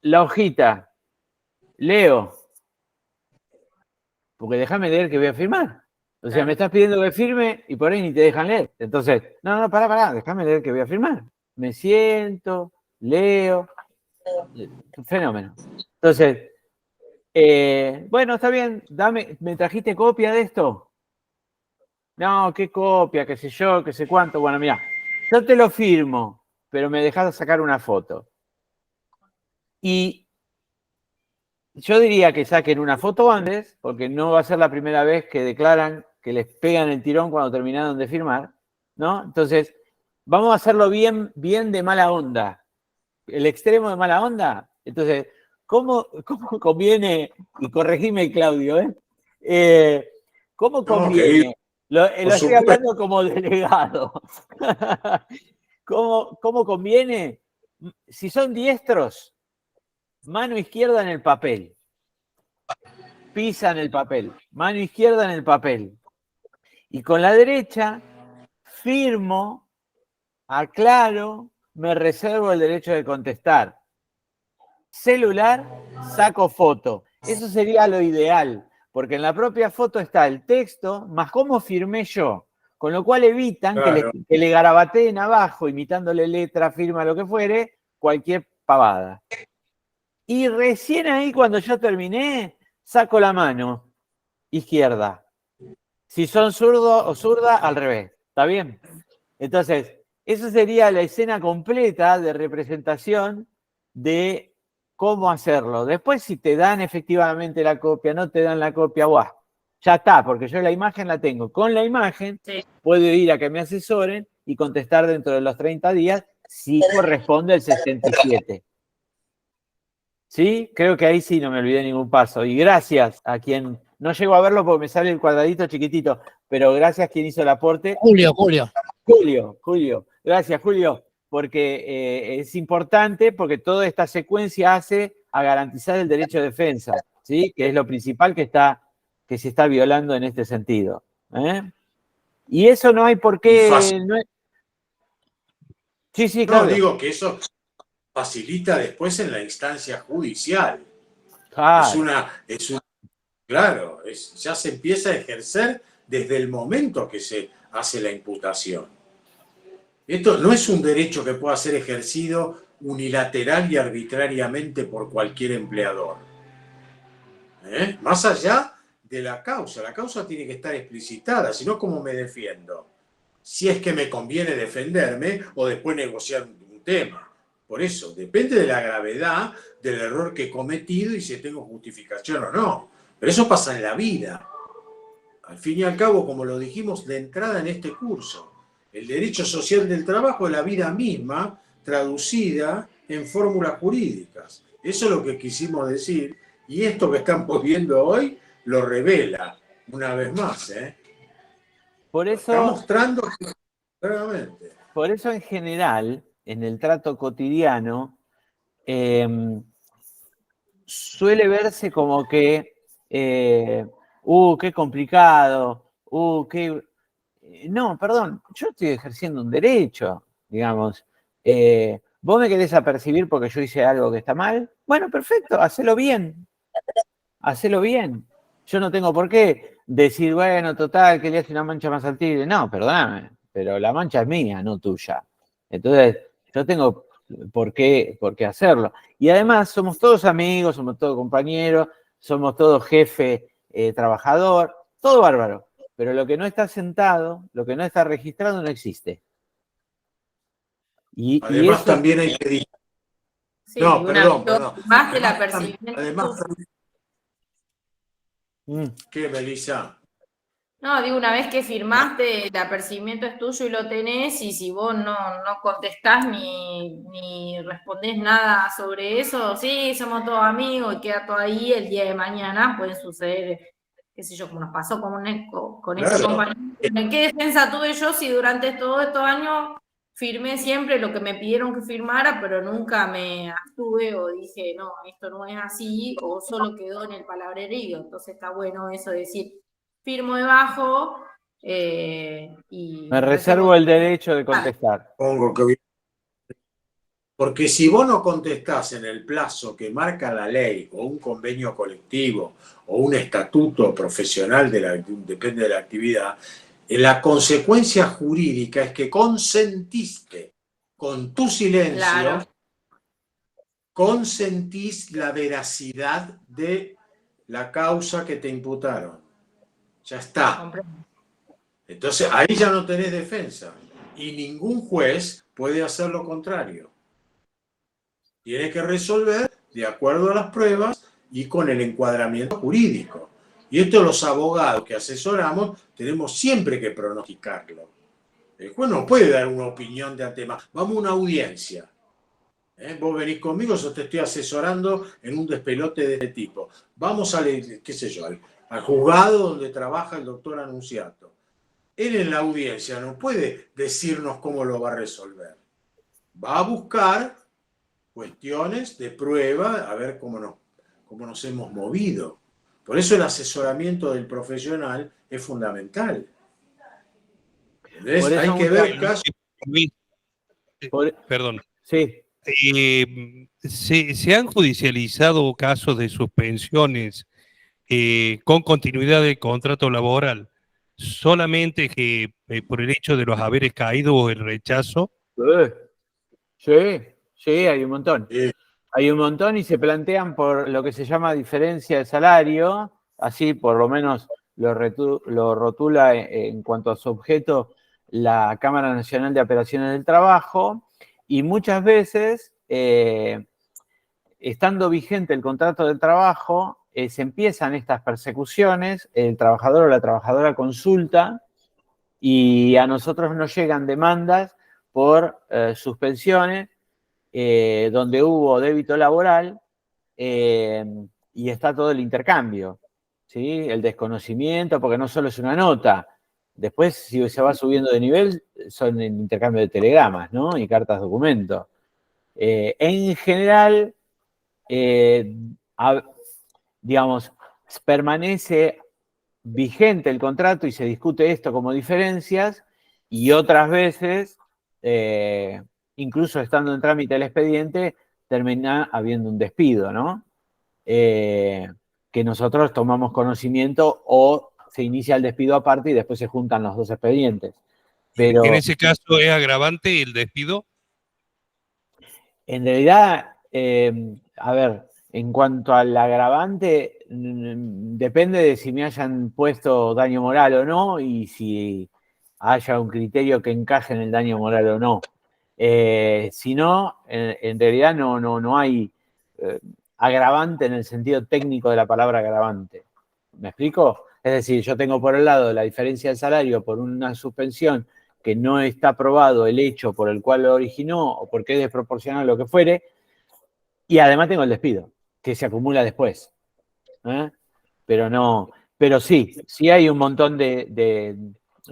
la hojita, leo, porque déjame leer que voy a firmar. O sea, me estás pidiendo que firme y por ahí ni te dejan leer. Entonces, no, pará, déjame leer que voy a firmar. Me siento, leo, fenómeno. Entonces, bueno, está bien, ¿me trajiste copia de esto? No, ¿qué copia? ¿Qué sé yo? ¿Qué sé cuánto? Bueno, mira, yo te lo firmo, pero me dejas sacar una foto. Y yo diría que saquen una foto antes, porque no va a ser la primera vez que declaran que les pegan el tirón cuando terminaron de firmar, ¿no? Entonces, vamos a hacerlo bien de mala onda. El extremo de mala onda. Entonces, ¿cómo conviene, y corregime, Claudio, ¿cómo conviene? Lo estoy hablando como delegado. ¿Cómo conviene? Si son diestros, mano izquierda en el papel. Pisa en el papel. Mano izquierda en el papel. Y con la derecha, firmo, aclaro, me reservo el derecho de contestar. Celular, saco foto. Eso sería lo ideal, porque en la propia foto está el texto, más cómo firmé yo. Con lo cual evitan Claro. que le garabateen abajo, imitándole letra, firma, lo que fuere, cualquier pavada. Y recién ahí, cuando yo terminé, saco la mano izquierda. Si son zurdo o zurda, al revés. ¿Está bien? Entonces, esa sería la escena completa de representación de cómo hacerlo. Después, si te dan efectivamente la copia, no te dan la copia, ¡buah! Ya está, porque yo la imagen la tengo. Con la imagen puedo ir a que me asesoren y contestar dentro de los 30 días si corresponde el 67. ¿Sí? Creo que ahí sí no me olvidé ningún paso. Y gracias a quien, no llego a verlo porque me sale el cuadradito chiquitito, pero gracias a quien hizo el aporte. Julio. Gracias, Julio, porque es importante porque toda esta secuencia hace a garantizar el derecho de defensa, ¿sí? Que es lo principal que se está violando en este sentido. Y eso no hay por qué... Sí, claro. No, digo que eso facilita después en la instancia judicial. Claro. Claro, ya se empieza a ejercer desde el momento que se hace la imputación. Esto no es un derecho que pueda ser ejercido unilateral y arbitrariamente por cualquier empleador. Más allá de la causa tiene que estar explicitada, si no, ¿cómo me defiendo? Si es que me conviene defenderme o después negociar un tema. Por eso, depende de la gravedad del error que he cometido y si tengo justificación o no. Pero eso pasa en la vida. Al fin y al cabo, como lo dijimos de entrada en este curso, el derecho social del trabajo es la vida misma traducida en fórmulas jurídicas. Eso es lo que quisimos decir y esto que estamos viendo hoy lo revela una vez más. Por eso, está mostrando claramente. Por eso en general, en el trato cotidiano, suele verse como que, qué complicado, qué... No, perdón, yo estoy ejerciendo un derecho, digamos. ¿Vos me querés apercibir porque yo hice algo que está mal? Bueno, perfecto, hacelo bien. Yo no tengo por qué decir, bueno, total, que le hace una mancha más al tigre. No, perdóname, pero la mancha es mía, no tuya. Entonces, yo tengo por qué hacerlo. Y además, somos todos amigos, somos todos compañeros, somos todos jefe, trabajador, todo bárbaro. Pero lo que no está sentado, lo que no está registrado, no existe. Además, eso... también hay que decir. Sí, No, perdón. Más del apercibimiento. Además, ¿qué, Melissa? No, digo, una vez que firmaste, el apercibimiento es tuyo y lo tenés, y si vos no contestás ni respondés nada sobre eso, sí, somos todos amigos y queda todo ahí, el día de mañana pueden suceder, qué sé yo, como nos pasó con este Claro. compañero. ¿Qué defensa tuve yo si durante todos estos años firmé siempre lo que me pidieron que firmara, pero nunca me abstuve o dije, no, esto no es así, o solo quedó en el palabrerío? Entonces está bueno eso de decir, firmo debajo y Me reservo. reservo el derecho de contestar. Pongo que porque si vos no contestás en el plazo que marca la ley o un convenio colectivo o un estatuto profesional, depende de la actividad, la consecuencia jurídica es que consentiste con tu silencio, Claro. consentís la veracidad de la causa que te imputaron. Ya está. Comprendo. Entonces ahí ya no tenés defensa y ningún juez puede hacer lo contrario. Tiene que resolver de acuerdo a las pruebas y con el encuadramiento jurídico. Y esto los abogados que asesoramos tenemos siempre que pronosticarlo. El juez no puede dar una opinión de antemano. Vamos a una audiencia. Vos venís conmigo, yo te estoy asesorando en un despelote de este tipo. Vamos qué sé yo, al juzgado donde trabaja el doctor Anunciato. Él en la audiencia no puede decirnos cómo lo va a resolver. Va a buscar cuestiones de prueba, a ver cómo nos hemos movido. Por eso el asesoramiento del profesional es fundamental. ¿Entendés? Por eso Hay que ver casos. Perdón. Sí. Se han judicializado casos de suspensiones con continuidad del contrato laboral, solamente que por el hecho de los haberes caído o el rechazo. Sí, hay un montón. Sí. Hay un montón y se plantean por lo que se llama diferencia de salario, así por lo menos lo rotula en cuanto a su objeto la Cámara Nacional de Operaciones del Trabajo, y muchas veces, estando vigente el contrato del trabajo, se empiezan estas persecuciones, el trabajador o la trabajadora consulta y a nosotros nos llegan demandas por suspensiones donde hubo débito laboral y está todo el intercambio, ¿sí? El desconocimiento, porque no solo es una nota. Después, si se va subiendo de nivel, son el intercambio de telegramas, ¿no? Y cartas documento. En general, digamos, permanece vigente el contrato y se discute esto como diferencias, y otras veces, incluso estando en trámite el expediente, termina habiendo un despido, ¿no? Que nosotros tomamos conocimiento o se inicia el despido aparte y después se juntan los dos expedientes. Pero En ese caso, ¿es agravante el despido? en realidad, a ver, en cuanto al agravante, depende de si me hayan puesto daño moral o no y si haya un criterio que encaje en el daño moral o no. Si no, en realidad no hay agravante en el sentido técnico de la palabra agravante. ¿Me explico? Es decir, yo tengo por el lado la diferencia de salario por una suspensión que no está probado el hecho por el cual lo originó o porque es desproporcional lo que fuere, y además tengo el despido, que se acumula después. Pero sí hay un montón de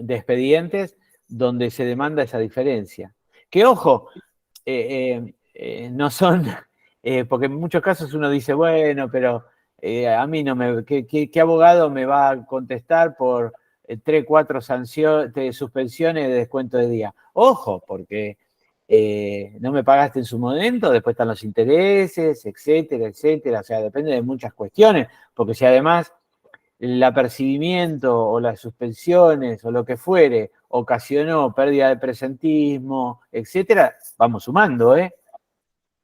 expedientes donde se demanda esa diferencia. Que ojo, no son, porque en muchos casos uno dice, bueno, pero a mí no me, ¿qué abogado me va a contestar por 3, 4 suspensiones de descuento de día? Ojo, porque no me pagaste en su momento, después están los intereses, etcétera, etcétera. O sea, depende de muchas cuestiones, porque si además el apercibimiento o las suspensiones o lo que fuere ocasionó pérdida de presentismo, etcétera, vamos sumando,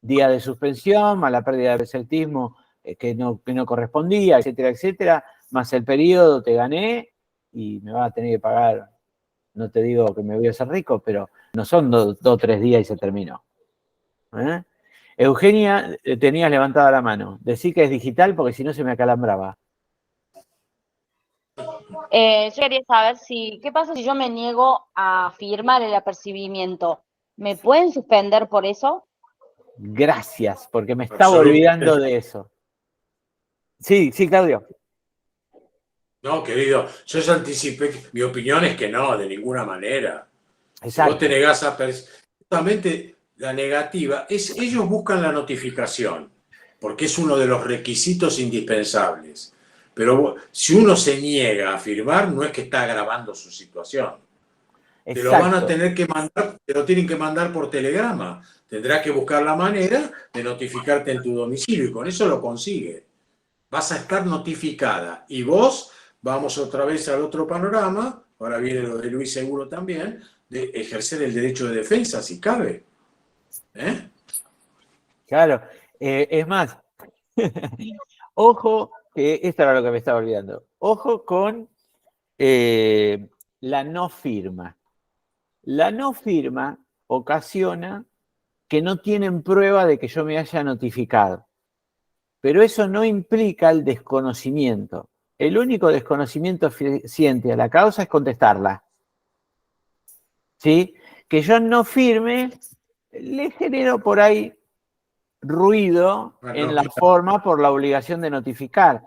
día de suspensión, más la pérdida de presentismo que no correspondía, etcétera, etcétera, más el periodo te gané y me vas a tener que pagar, no te digo que me voy a hacer rico, pero no son 2 o 3 días y se terminó. Eugenia, tenías levantada la mano. Decí que es digital porque si no se me acalambraba. Yo quería saber ¿qué pasa si yo me niego a firmar el apercibimiento? ¿Me pueden suspender por eso? Gracias, porque me estaba Absolutamente. olvidando de eso. Sí, sí, Claudio. No, querido, yo ya anticipé, mi opinión es que no, de ninguna manera. Si vos Exacto. te negás a... Justamente la negativa es, ellos buscan la notificación, porque es uno de los requisitos indispensables. Pero si uno se niega a firmar, no es que está agravando su situación. Te lo van a Exacto. tener que mandar, te lo tienen que mandar por telegrama. Tendrás que buscar la manera de notificarte en tu domicilio y con eso lo consigue. Vas a estar notificada. Y vos, vamos otra vez al otro panorama, ahora viene lo de Luis Seguro también, de ejercer el derecho de defensa, si cabe. ¿Eh? Claro. Es más, ojo, que esto era lo que me estaba olvidando. Ojo con la no firma. La no firma ocasiona que no tienen prueba de que yo me haya notificado. Pero eso no implica el desconocimiento. El único desconocimiento fehaciente a la causa es contestarla. ¿Sí? Que yo no firme, le genero por ahí ruido en la forma por la obligación de notificar.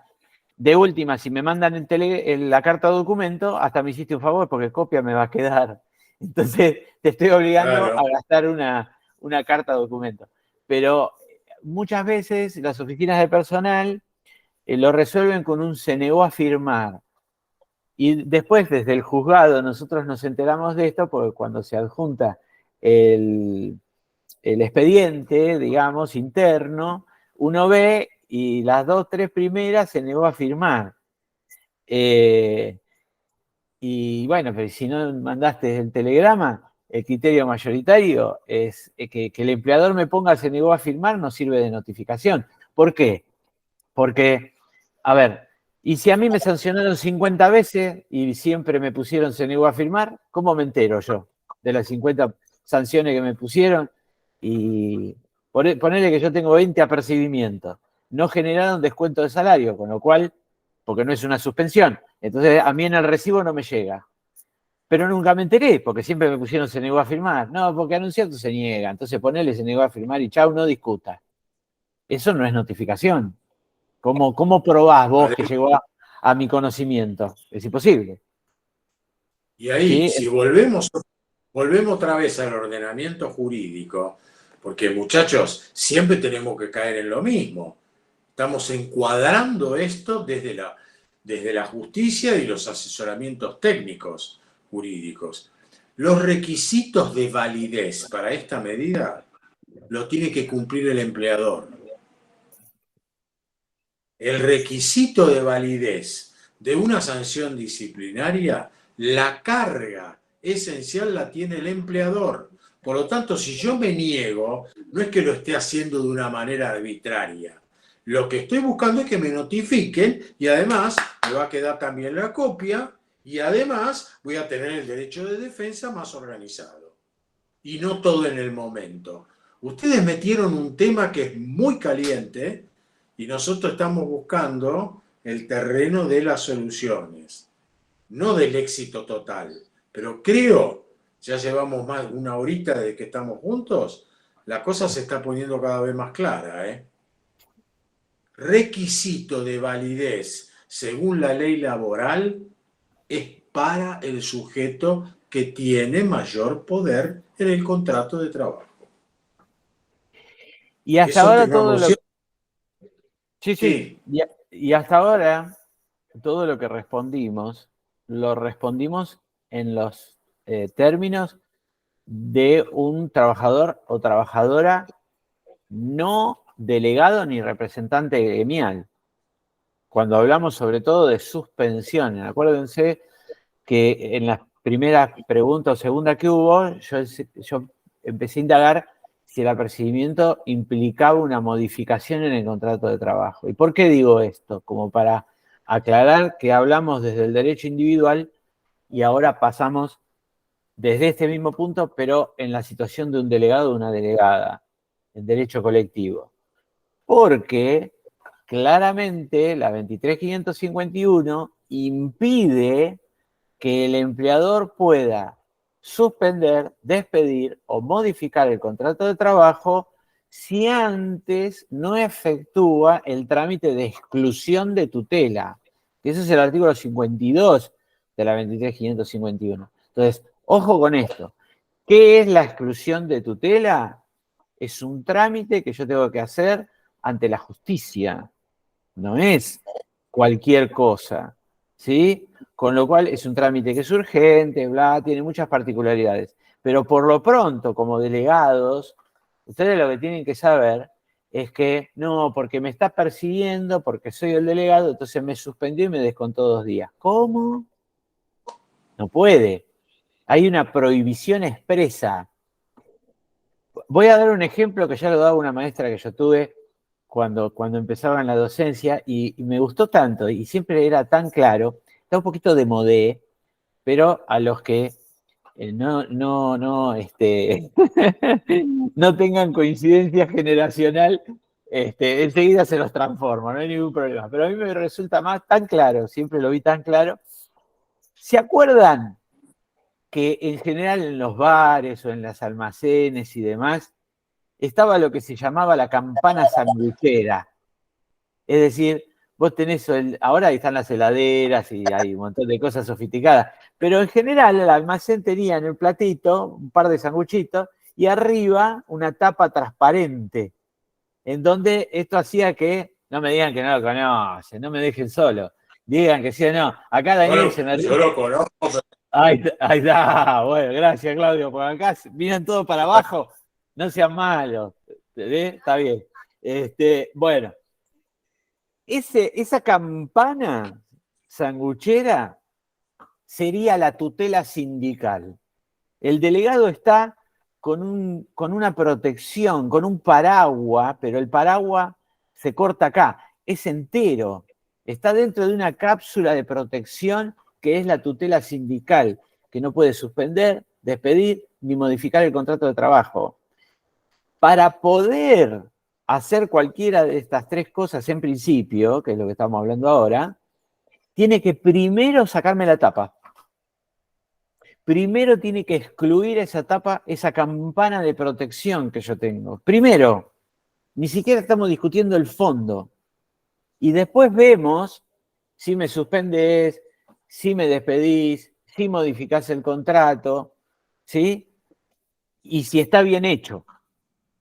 De última, si me mandan en la carta de documento, hasta me hiciste un favor porque copia me va a quedar. Entonces, te estoy obligando a gastar una carta de documento. Pero muchas veces las oficinas de personal lo resuelven con un se negó a firmar. Y después, desde el juzgado, nosotros nos enteramos de esto porque cuando se adjunta el expediente, digamos, interno, uno ve y las 2, 3 primeras se negó a firmar. Y bueno, pero si no mandaste el telegrama, el criterio mayoritario es que el empleador me ponga se negó a firmar, no sirve de notificación. ¿Por qué? Porque, a ver, y si a mí me sancionaron 50 veces y siempre me pusieron se negó a firmar, ¿cómo me entero yo de las 50 sanciones que me pusieron? Y ponerle que yo tengo 20 apercibimientos. No generaron descuento de salario, con lo cual, porque no es una suspensión. Entonces, a mí en el recibo no me llega. Pero nunca me enteré, porque siempre me pusieron se negó a firmar. No, porque anunciado se niega. Entonces, ponele se negó a firmar y chau, no discuta. Eso no es notificación. ¿Cómo probás vos que llegó a mi conocimiento? Es imposible. Y ahí, ¿Sí? si volvemos otra vez al ordenamiento jurídico, porque muchachos, siempre tenemos que caer en lo mismo. Estamos encuadrando esto desde la justicia y los asesoramientos técnicos jurídicos. Los requisitos de validez para esta medida lo tiene que cumplir el empleador. El requisito de validez de una sanción disciplinaria, la carga esencial la tiene el empleador. Por lo tanto, si yo me niego, no es que lo esté haciendo de una manera arbitraria. Lo que estoy buscando es que me notifiquen y además me va a quedar también la copia y además voy a tener el derecho de defensa más organizado. Y no todo en el momento. Ustedes metieron un tema que es muy caliente y nosotros estamos buscando el terreno de las soluciones, no del éxito total. Pero creo, ya llevamos más de una horita desde que estamos juntos, la cosa se está poniendo cada vez más clara, ¿eh? Requisito de validez según la ley laboral es para el sujeto que tiene mayor poder en el contrato de trabajo. Y hasta Eso ahora tengamos todo lo... Sí. Sí. Y hasta ahora todo lo que respondimos, lo respondimos en los términos de un trabajador o trabajadora no delegado ni representante gremial. Cuando hablamos sobre todo de suspensiones, acuérdense que en la primera pregunta o segunda que hubo, yo empecé a indagar si el apercibimiento implicaba una modificación en el contrato de trabajo. ¿Y por qué digo esto? Como para aclarar que hablamos desde el derecho individual y ahora pasamos desde este mismo punto, pero en la situación de un delegado o una delegada, en derecho colectivo. Porque claramente la 23.551 impide que el empleador pueda suspender, despedir o modificar el contrato de trabajo si antes no efectúa el trámite de exclusión de tutela. Ese es el artículo 52 de la 23.551. Entonces, ojo con esto. ¿Qué es la exclusión de tutela? Es un trámite que yo tengo que hacer ante la justicia. No es cualquier cosa, ¿sí? Con lo cual es un trámite que es urgente, bla, tiene muchas particularidades. Pero por lo pronto, como delegados, ustedes lo que tienen que saber es que no, porque me está persiguiendo, porque soy el delegado, entonces me suspendió y me descontó 2 días. ¿Cómo? No puede. Hay una prohibición expresa. Voy a dar un ejemplo que ya lo daba una maestra que yo tuve cuando empezaba en la docencia y me gustó tanto y siempre era tan claro, está un poquito de modé, pero a los que no tengan coincidencia generacional, enseguida se los transforma, no hay ningún problema. Pero a mí me resulta tan claro, siempre lo vi tan claro. ¿Se acuerdan que en general en los bares o en las almacenes y demás estaba lo que se llamaba la campana sanguchera? Es decir, vos tenés, ahora ahí están las heladeras y hay un montón de cosas sofisticadas, pero en general el almacén tenía en el platito un par de sanguchitos y arriba una tapa transparente, en donde esto hacía que, no me digan que no lo conocen, no me dejen solo, digan que sí o no. Acá Daniel Bueno, se me yo lo conozco. Ahí está, bueno, gracias Claudio, porque acá miran todo para abajo, no sean malos, está bien. Bueno, esa campana sanguchera sería la tutela sindical. El delegado está con una protección, con un paraguas, pero el paraguas se corta acá, es entero. Está dentro de una cápsula de protección que es la tutela sindical, que no puede suspender, despedir ni modificar el contrato de trabajo. Para poder hacer cualquiera de estas 3 cosas en principio, que es lo que estamos hablando ahora, tiene que primero sacarme la tapa. Primero tiene que excluir esa tapa, esa campana de protección que yo tengo. Primero, ni siquiera estamos discutiendo el fondo. Y después vemos si me suspendés, si me despedís, si modificás el contrato, ¿sí? Y si está bien hecho.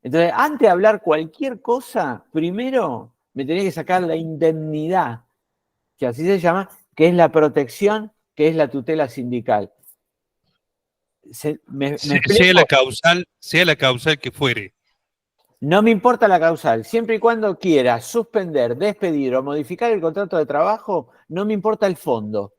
Entonces, antes de hablar cualquier cosa, primero me tenés que sacar la indemnidad, que así se llama, que es la protección, que es la tutela sindical. ¿Me explico? Sea la causal que fuere. No me importa la causal, siempre y cuando quiera suspender, despedir o modificar el contrato de trabajo, no me importa el fondo.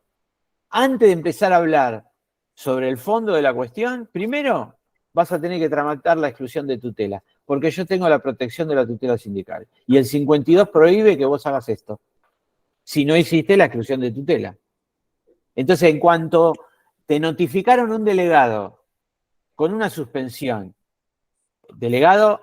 Antes de empezar a hablar sobre el fondo de la cuestión, primero vas a tener que tramitar la exclusión de tutela, porque yo tengo la protección de la tutela sindical. Y el 52 prohíbe que vos hagas esto, si no hiciste la exclusión de tutela. Entonces, en cuanto te notificaron un delegado con una suspensión, delegado,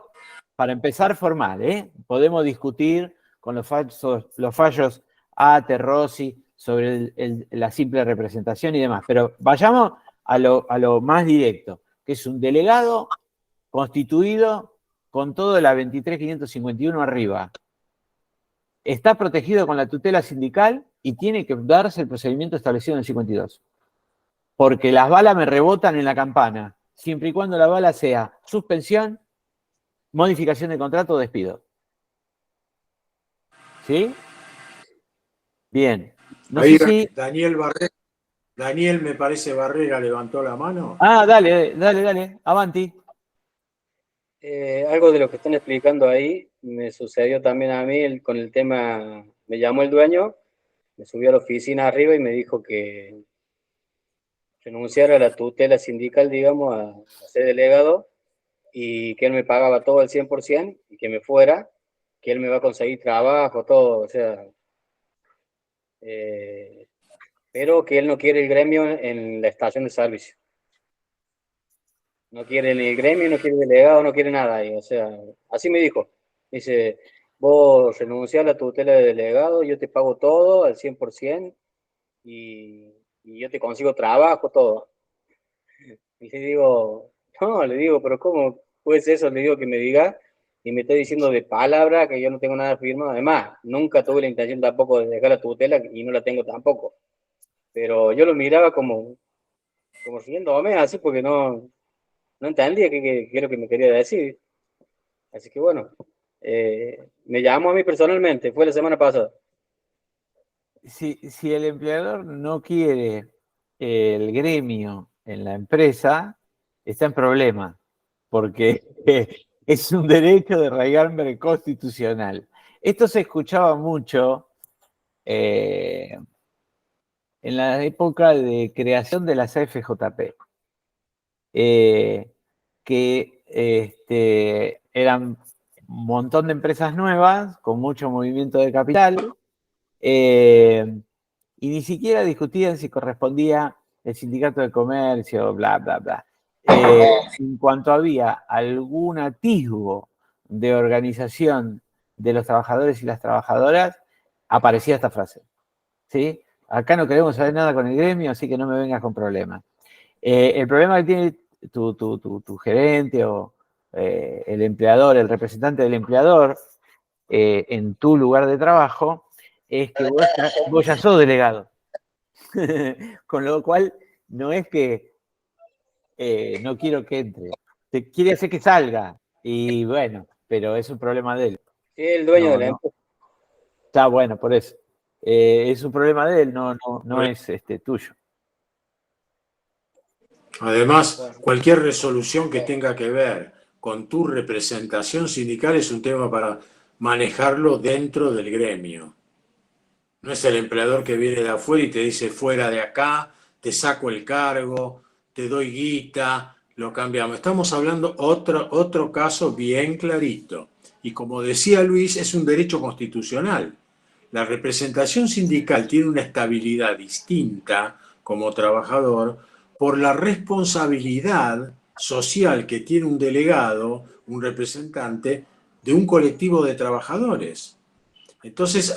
para empezar, formal, podemos discutir con los fallos ATE, Rossi, sobre la simple representación y demás, pero vayamos a lo más directo, que es un delegado constituido con todo la 23.551 arriba. Está protegido con la tutela sindical y tiene que darse el procedimiento establecido en el 52. Porque las balas me rebotan en la campana, siempre y cuando la bala sea suspensión, modificación de contrato o despido. ¿Sí? Bien. No Ahí sé si... Daniel, me parece Barrera levantó la mano. Ah, dale, avanti. Algo de lo que están explicando ahí me sucedió también a mí con el tema, me llamó el dueño, me subió a la oficina arriba y me dijo que renunciara a la tutela sindical, digamos, a ser delegado y que él me pagaba todo al 100% y que me fuera, que él me va a conseguir trabajo, todo, o sea, pero que él no quiere el gremio en la estación de servicio. No quiere ni el gremio, no quiere el delegado, no quiere nada ahí, o sea, así me dijo. Dice, vos renunciás a la tutela de delegado, yo te pago todo al 100%, y yo te consigo trabajo, todo. Y le digo, no, le digo, pero ¿cómo pues eso? Le digo que me diga y me está diciendo de palabra que yo no tengo nada firmado. Además, nunca tuve la intención tampoco de dejar la tutela y no la tengo tampoco. Pero yo lo miraba como riéndome así porque no entendía qué es lo que me quería decir. Así que bueno, me llamó a mí personalmente, fue la semana pasada. Si el empleador no quiere el gremio en la empresa, está en problema, porque es un derecho de raigambre constitucional. Esto se escuchaba mucho en la época de creación de las AFJP, que eran un montón de empresas nuevas, con mucho movimiento de capital, y ni siquiera discutían si correspondía el sindicato de comercio, bla, bla, bla. En cuanto había algún atisbo de organización de los trabajadores y las trabajadoras, aparecía esta frase, ¿sí? Acá no queremos saber nada con el gremio, así que no me vengas con problemas. El problema que tiene tu gerente o el empleador, el representante del empleador en tu lugar de trabajo, es que vos ya sos delegado. Con lo cual, no es que no quiero que entre, te quiere hacer que salga. Y bueno, pero es un problema de él. Sí, el dueño No, de la no. empresa. Está bueno, por eso. Es un problema de él, no es tuyo. Además, cualquier resolución que tenga que ver con tu representación sindical es un tema para manejarlo dentro del gremio. No es el empleador que viene de afuera y te dice fuera de acá, te saco el cargo, te doy guita, lo cambiamos. Estamos hablando otro caso bien clarito. Y como decía Luis, es un derecho constitucional. La representación sindical tiene una estabilidad distinta como trabajador por la responsabilidad social que tiene un delegado, un representante de un colectivo de trabajadores. Entonces,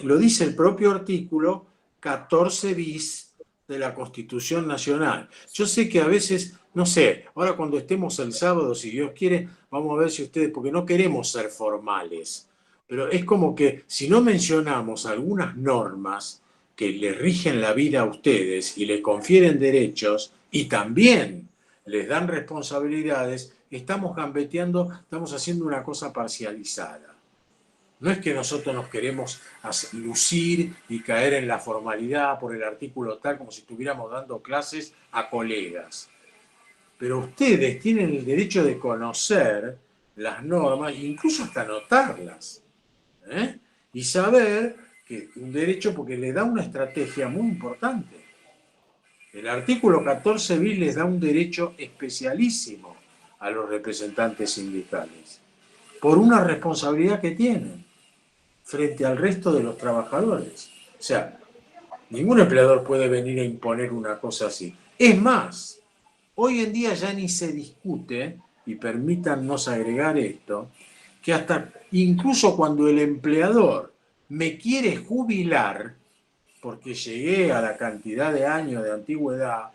lo dice el propio artículo 14 bis de la Constitución Nacional. Yo sé que a veces, no sé, ahora cuando estemos el sábado, si Dios quiere, vamos a ver si ustedes, porque no queremos ser formales, pero es como que si no mencionamos algunas normas que les rigen la vida a ustedes y les confieren derechos y también les dan responsabilidades, estamos gambeteando, estamos haciendo una cosa parcializada. No es que nosotros nos queremos lucir y caer en la formalidad por el artículo tal como si estuviéramos dando clases a colegas. Pero ustedes tienen el derecho de conocer las normas e incluso hasta anotarlas. Y saber que un derecho porque le da una estrategia muy importante. El artículo 14 bis les da un derecho especialísimo a los representantes sindicales por una responsabilidad que tienen frente al resto de los trabajadores. O sea, ningún empleador puede venir a imponer una cosa así. Es más, hoy en día ya ni se discute, y permítannos agregar esto, que hasta incluso cuando el empleador me quiere jubilar, porque llegué a la cantidad de años de antigüedad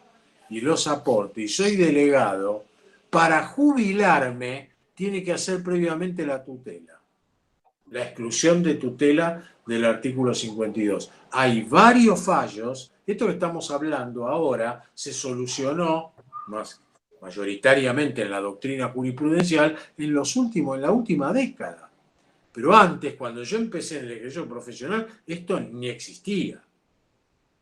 y los aportes, y soy delegado, para jubilarme tiene que hacer previamente la tutela. La exclusión de tutela del artículo 52. Hay varios fallos. Esto que estamos hablando ahora se solucionó mayoritariamente en la doctrina jurisprudencial en la última década. Pero antes, cuando yo empecé en el ejercicio profesional, esto ni existía.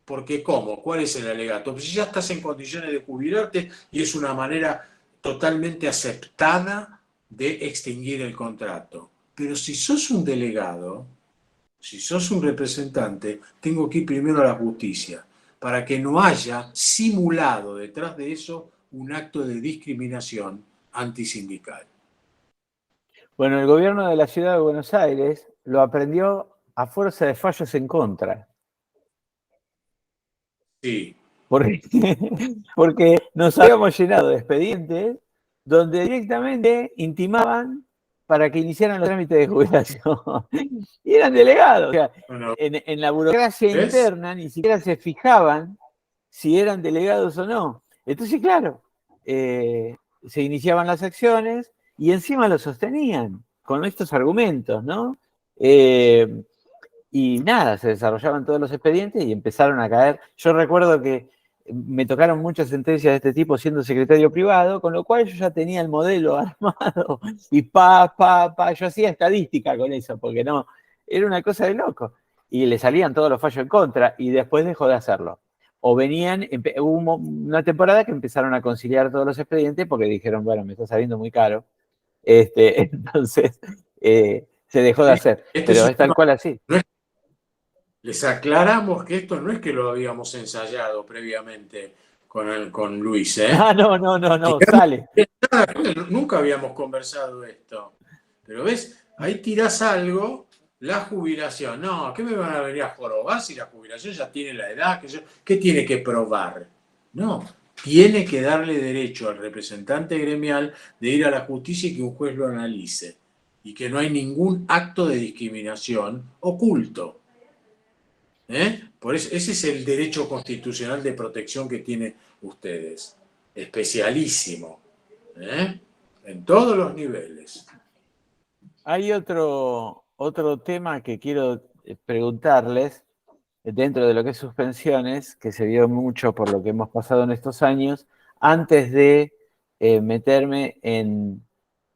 Porque ¿cómo? ¿Cuál es el alegato? Pues si ya estás en condiciones de jubilarte y es una manera totalmente aceptada de extinguir el contrato. Pero si sos un delegado, si sos un representante, tengo que ir primero a la justicia para que no haya simulado detrás de eso un acto de discriminación antisindical. Bueno, el gobierno de la ciudad de Buenos Aires lo aprendió a fuerza de fallos en contra. Sí. Porque nos habíamos llenado de expedientes donde directamente intimaban para que iniciaran los trámites de jubilación. Y eran delegados. O sea, Bueno, en la burocracia ¿ves? interna ni siquiera se fijaban si eran delegados o no. Entonces, claro, se iniciaban las acciones y encima lo sostenían con estos argumentos, ¿no? Y nada, se desarrollaban todos los expedientes y empezaron a caer. Yo recuerdo que me tocaron muchas sentencias de este tipo siendo secretario privado, con lo cual yo ya tenía el modelo armado y yo hacía estadística con eso, porque no, era una cosa de loco. Y le salían todos los fallos en contra y después dejó de hacerlo. O venían, hubo una temporada que empezaron a conciliar todos los expedientes porque dijeron, bueno, me está saliendo muy caro. Entonces, se dejó de hacer. Pero es tal cual así. No es, les aclaramos que esto no es que lo habíamos ensayado previamente con Luis, ¿eh? Ah, no, sale. Nunca habíamos conversado esto. Pero ves, ahí tirás algo, la jubilación. No, ¿qué me van a venir a jorobar si la jubilación ya tiene la edad? ¿Qué tiene que probar? No, tiene que darle derecho al representante gremial de ir a la justicia y que un juez lo analice. Y que no hay ningún acto de discriminación oculto. Por eso, ese es el derecho constitucional de protección que tienen ustedes. Especialísimo. En todos los niveles. Hay otro tema que quiero preguntarles, dentro de lo que es suspensiones, que se vio mucho por lo que hemos pasado en estos años, antes de meterme en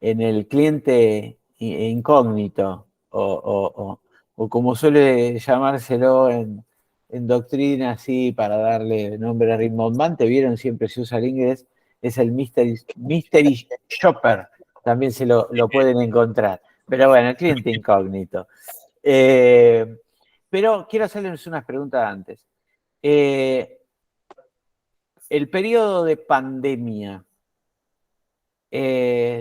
el cliente incógnito, o como suele llamárselo en doctrina, así para darle nombre rimbombante, vieron, siempre se usa el inglés, es el mystery shopper, también se lo pueden encontrar. Pero bueno, el cliente incógnito. Pero quiero hacerles unas preguntas antes. El periodo de pandemia,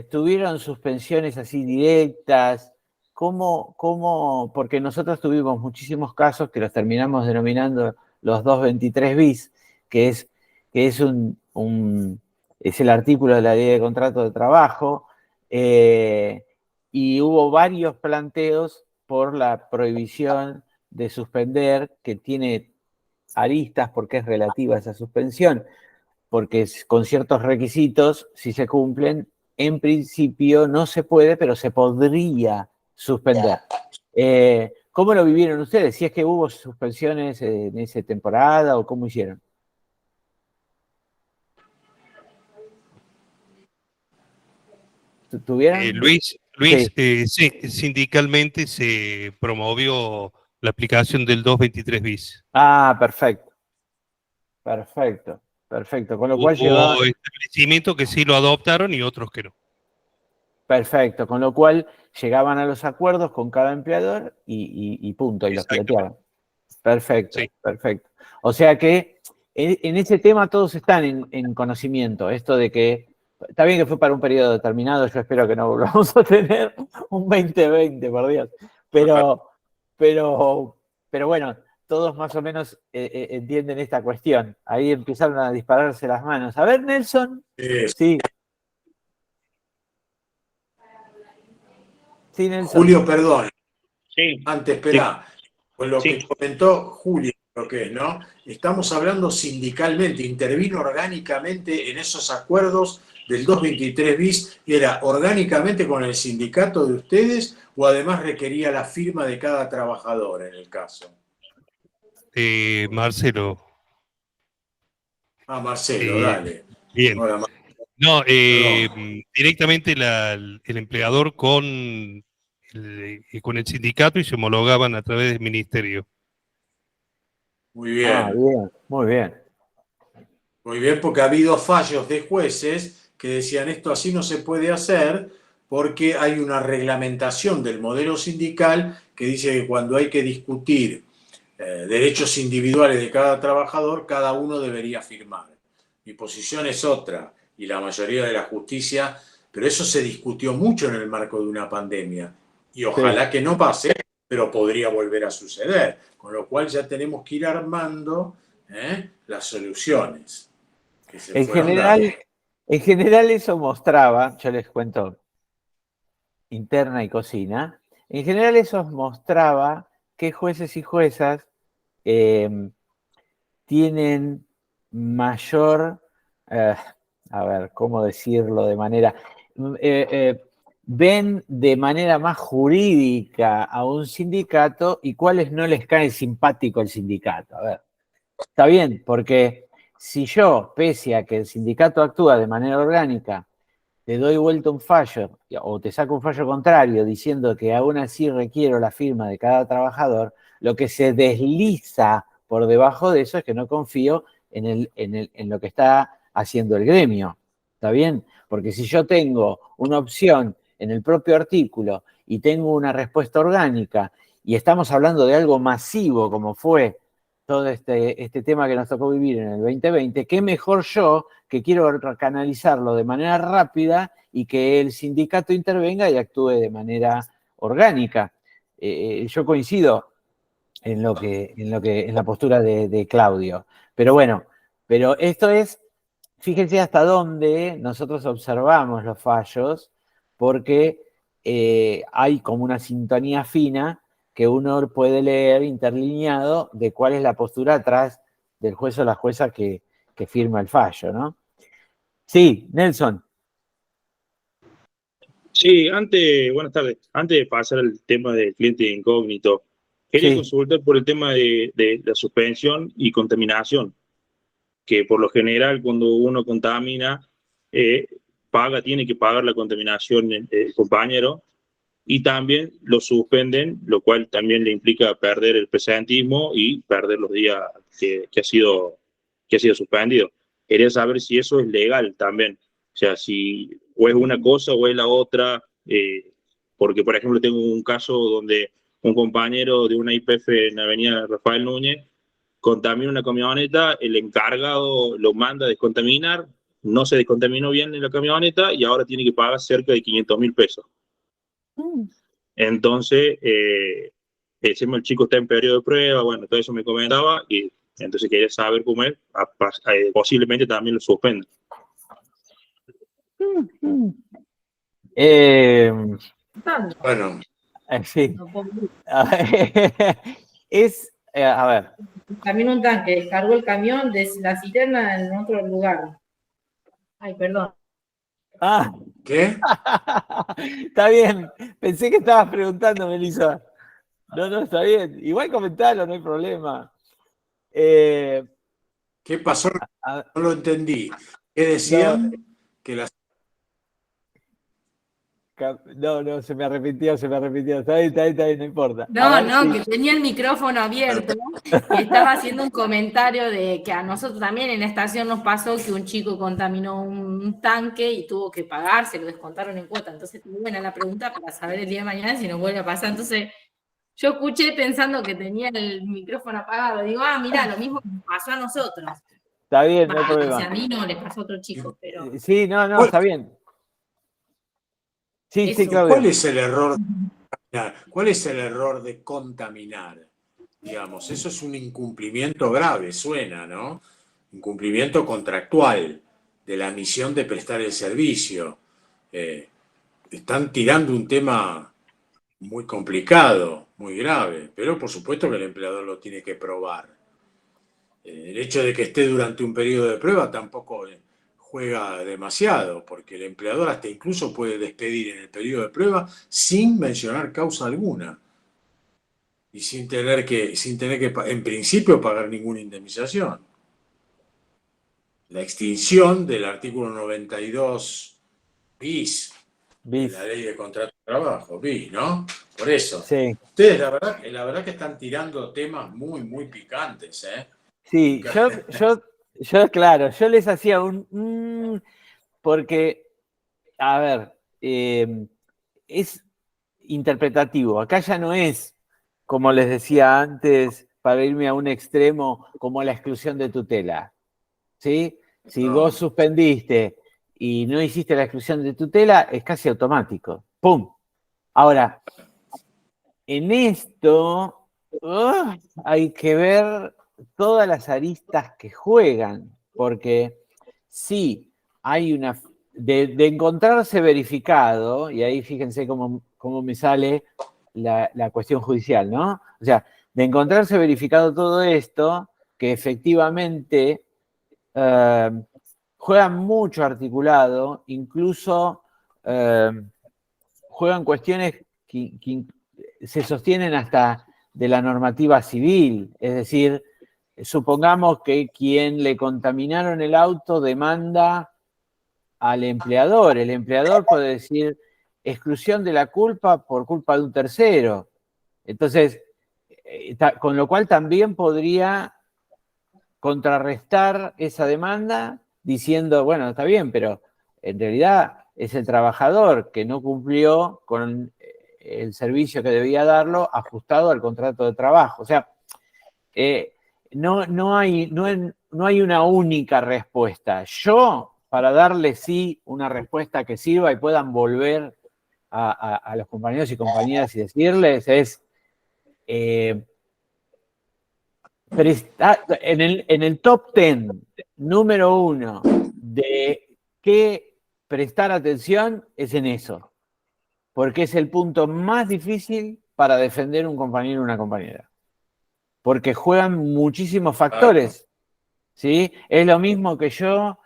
¿tuvieron suspensiones así directas? ¿Cómo? Porque nosotros tuvimos muchísimos casos que los terminamos denominando los 223 bis, que es es el artículo de la Ley de Contrato de Trabajo, y hubo varios planteos por la prohibición de suspender, que tiene aristas porque es relativa a esa suspensión, porque con ciertos requisitos, si se cumplen, en principio no se puede, pero se podría suspender. ¿Cómo lo vivieron ustedes? Si es que hubo suspensiones en esa temporada o cómo hicieron. ¿Tuvieron? Luis, sí, sindicalmente se promovió la aplicación del 223 bis. Ah, perfecto. Con lo cual llevaba... Hubo establecimientos que sí lo adoptaron y otros que no. Perfecto, con lo cual llegaban a los acuerdos con cada empleador y punto, y los piloteaban. Perfecto, sí. Perfecto. O sea que en ese tema todos están en conocimiento, esto de que está bien que fue para un periodo determinado, yo espero que no volvamos a tener un 2020, por Dios, pero bueno, todos más o menos entienden esta cuestión. Ahí empezaron a dispararse las manos. A ver, Nelson. Sí. Sí, Julio, perdón. Sí. Antes, espera. Con lo que comentó Julio, lo que es, ¿no? Estamos hablando sindicalmente, intervino orgánicamente en esos acuerdos del 223 bis, ¿era orgánicamente con el sindicato de ustedes o además requería la firma de cada trabajador en el caso? Marcelo. Ah, Marcelo, dale. Bien. Hola, Marcelo. No, directamente el empleador con el sindicato y se homologaban a través del ministerio. Muy bien. Ah, bien, muy bien. Muy bien, porque ha habido fallos de jueces que decían esto así no se puede hacer porque hay una reglamentación del modelo sindical que dice que cuando hay que discutir derechos individuales de cada trabajador, cada uno debería firmar. Mi posición es otra y la mayoría de la justicia, pero eso se discutió mucho en el marco de una pandemia y ojalá que no pase, pero podría volver a suceder, con lo cual ya tenemos que ir armando las soluciones. En general eso mostraba, yo les cuento interna y cocina, en general eso mostraba que jueces y juezas tienen mayor, a ver, ¿cómo decirlo de manera? Ven de manera más jurídica a un sindicato y cuáles no les cae simpático el sindicato. A ver, está bien, porque si yo, pese a que el sindicato actúa de manera orgánica, te doy vuelta un fallo o te saco un fallo contrario diciendo que aún así requiero la firma de cada trabajador, lo que se desliza por debajo de eso es que no confío en lo que está haciendo el gremio. ¿Está bien? Porque si yo tengo una opción en el propio artículo y tengo una respuesta orgánica y estamos hablando de algo masivo como fue todo este tema que nos tocó vivir en el 2020, qué mejor yo que quiero canalizarlo de manera rápida y que el sindicato intervenga y actúe de manera orgánica. Yo coincido en la postura de Claudio. Pero bueno, pero esto es, fíjense hasta dónde nosotros observamos los fallos, porque hay como una sintonía fina que uno puede leer interlineado de cuál es la postura atrás del juez o la jueza que firma el fallo, ¿no? Sí, Nelson. Sí, buenas tardes. Antes de pasar al tema del cliente incógnito, quería Sí. consultar por el tema de la suspensión y contaminación, que por lo general cuando uno contamina, tiene que pagar la contaminación el compañero, y también lo suspenden, lo cual también le implica perder el presentismo y perder los días que ha sido suspendido. Quería saber si eso es legal también, o sea, si o es una cosa o es la otra, porque por ejemplo tengo un caso donde un compañero de una YPF en la avenida Rafael Núñez contamina una camioneta, el encargado lo manda a descontaminar, no se descontaminó bien en la camioneta y ahora tiene que pagar cerca de 500.000 pesos. Entonces, encima el chico está en periodo de prueba, bueno, todo eso me comentaba, y entonces quería saber cómo es, posiblemente también lo suspendan. Bueno, Sí. Es, a ver. También un tanque, descargó el camión de la cisterna en otro lugar. Ay, perdón. Ah, ¿qué? está bien. Pensé que estabas preguntando, Melissa. No, está bien. Igual comentalo, no hay problema. ¿Qué pasó? No lo entendí. ¿Qué decían? No, Que las... no, se me arrepintió. Está bien, no importa. No, Sí. que tenía el micrófono abierto y estaba haciendo un comentario de que a nosotros también en la estación nos pasó que un chico contaminó un tanque y tuvo que pagar, se lo descontaron en cuota. Entonces, muy buena la pregunta para saber el día de mañana si nos vuelve a pasar. Entonces, yo escuché pensando que tenía el micrófono apagado. Digo, mirá, lo mismo que nos pasó a nosotros. Está bien, no hay O problema. sea, a mí no, le pasó a otro chico, pero... Sí, no, está bien. Sí, Claudio. ¿Cuál es el error? ¿Cuál es el error de contaminar? Digamos, eso es un incumplimiento grave, suena, ¿no? Incumplimiento contractual de la misión de prestar el servicio. Están tirando un tema muy complicado, muy grave, pero por supuesto que el empleador lo tiene que probar. El hecho de que esté durante un periodo de prueba tampoco juega demasiado, porque el empleador hasta incluso puede despedir en el periodo de prueba sin mencionar causa alguna y sin tener que en principio pagar ninguna indemnización. La extinción del artículo 92 bis de la ley de contrato de trabajo, bis, ¿no? Por eso. Sí. Ustedes la verdad que están tirando temas muy, muy picantes, ¿eh? Sí, yo claro, yo les hacía porque, a ver, es interpretativo. Acá ya no es, como les decía antes, para irme a un extremo, como la exclusión de tutela. ¿Sí? Si vos suspendiste y no hiciste la exclusión de tutela, es casi automático. ¡Pum! Ahora, en esto hay que ver todas las aristas que juegan, porque sí hay una de encontrarse verificado, y ahí fíjense cómo me sale la cuestión judicial, ¿no? O sea, de encontrarse verificado todo esto, que efectivamente juegan mucho articulado, incluso juegan cuestiones que se sostienen hasta de la normativa civil, es decir, supongamos que quien le contaminaron el auto demanda al empleador. El empleador puede decir exclusión de la culpa por culpa de un tercero. Entonces, con lo cual también podría contrarrestar esa demanda diciendo, bueno, está bien, pero en realidad es el trabajador que no cumplió con el servicio que debía darlo ajustado al contrato de trabajo. O sea, no hay una única respuesta. Yo, para darle sí una respuesta que sirva y puedan volver a los compañeros y compañeras y decirles es en el top 10, número 1 de qué prestar atención es en eso, porque es el punto más difícil para defender un compañero o una compañera, porque juegan muchísimos factores, ¿sí? Es lo mismo que yo,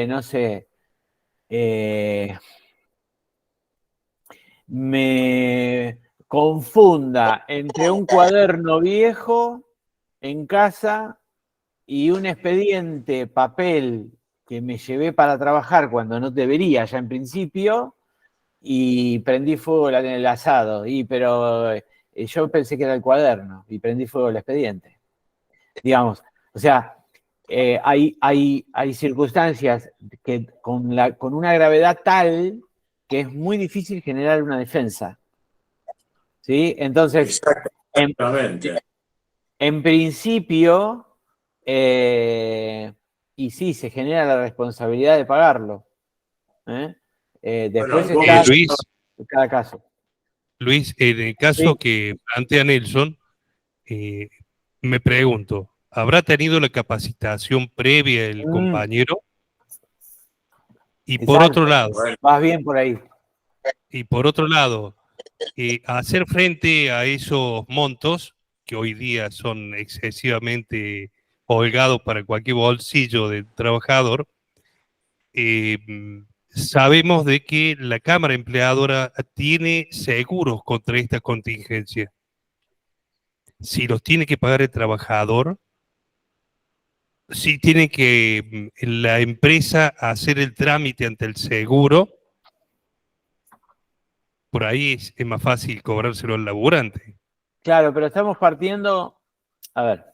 no sé, me confunda entre un cuaderno viejo en casa y un expediente papel que me llevé para trabajar cuando no debería ya en principio y prendí fuego en el asado, pero yo pensé que era el cuaderno y prendí fuego el expediente. Digamos, o sea, hay circunstancias que con una gravedad tal que es muy difícil generar una defensa. ¿Sí? Entonces, en principio, y sí, se genera la responsabilidad de pagarlo. Después Bueno, está Luis, cada caso. Luis, en el caso Sí. que plantea Nelson, me pregunto, ¿habrá tenido la capacitación previa el compañero? Y por Exacto. otro lado, Vas bien por ahí. hacer frente a esos montos que hoy día son excesivamente holgados para cualquier bolsillo del trabajador, sabemos de que la Cámara Empleadora tiene seguros contra esta contingencia. Si los tiene que pagar el trabajador, si tiene que la empresa hacer el trámite ante el seguro, por ahí es más fácil cobrárselo al laburante. Claro, pero estamos partiendo. A ver,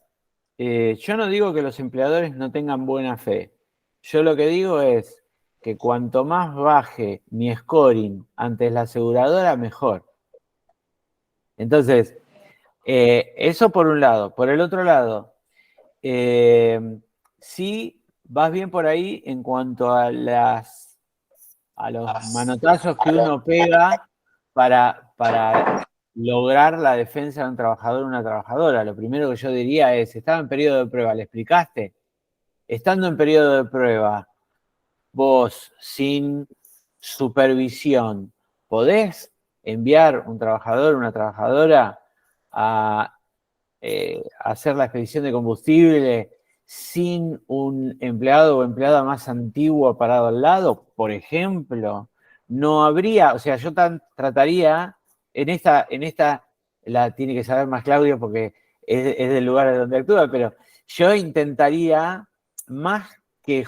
yo no digo que los empleadores no tengan buena fe. Yo lo que digo es que cuanto más baje mi scoring ante la aseguradora, mejor. Entonces, eso por un lado. Por el otro lado, sí vas bien por ahí en cuanto a los manotazos que uno pega para lograr la defensa de un trabajador o una trabajadora. Lo primero que yo diría es, estaba en periodo de prueba, ¿le explicaste? Estando en periodo de prueba, vos sin supervisión, ¿podés enviar un trabajador o una trabajadora a hacer la expedición de combustible sin un empleado o empleada más antiguo parado al lado? Por ejemplo, no habría, o sea, yo trataría, en esta la tiene que saber más Claudio porque es del lugar de donde actúa, pero yo intentaría más que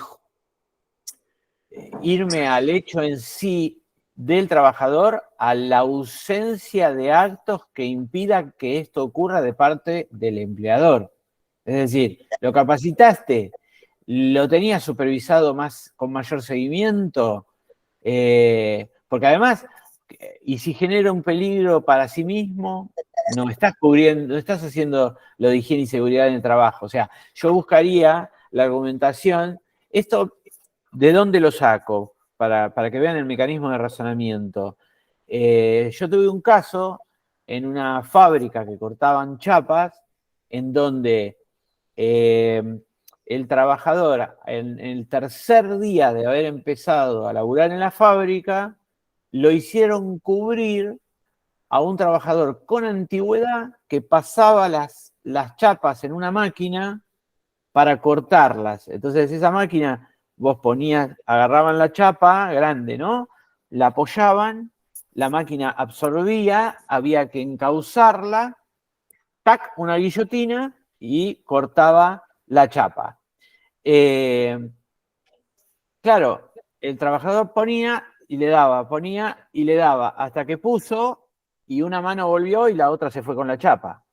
irme al hecho en sí del trabajador, a la ausencia de actos que impidan que esto ocurra de parte del empleador. Es decir, lo capacitaste, lo tenías supervisado con mayor seguimiento, porque además, y si genera un peligro para sí mismo, no estás cubriendo, no estás haciendo lo de higiene y seguridad en el trabajo. O sea, yo buscaría la argumentación, esto, ¿de dónde lo saco? Para que vean el mecanismo de razonamiento. Yo tuve un caso en una fábrica que cortaban chapas, en donde el trabajador en el tercer día de haber empezado a laburar en la fábrica, lo hicieron cubrir a un trabajador con antigüedad que pasaba las chapas en una máquina para cortarlas. Entonces esa máquina, vos agarraban la chapa grande, ¿no? La apoyaban, la máquina absorbía, había que encauzarla, tac, una guillotina y cortaba la chapa. Claro, el trabajador ponía y le daba, ponía y le daba, hasta que puso y una mano volvió y la otra se fue con la chapa.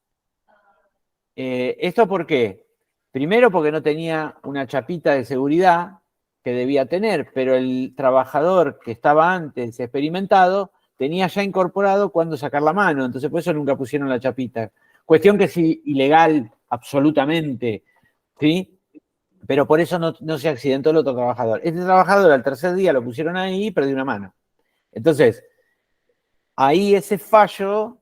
¿Esto por qué? Primero porque no tenía una chapita de seguridad que debía tener, pero el trabajador que estaba antes experimentado tenía ya incorporado cuándo sacar la mano, entonces por eso nunca pusieron la chapita. Cuestión que es ilegal absolutamente, ¿sí? Pero por eso no se accidentó el otro trabajador. Este trabajador al tercer día lo pusieron ahí y perdió una mano. Entonces, ahí ese fallo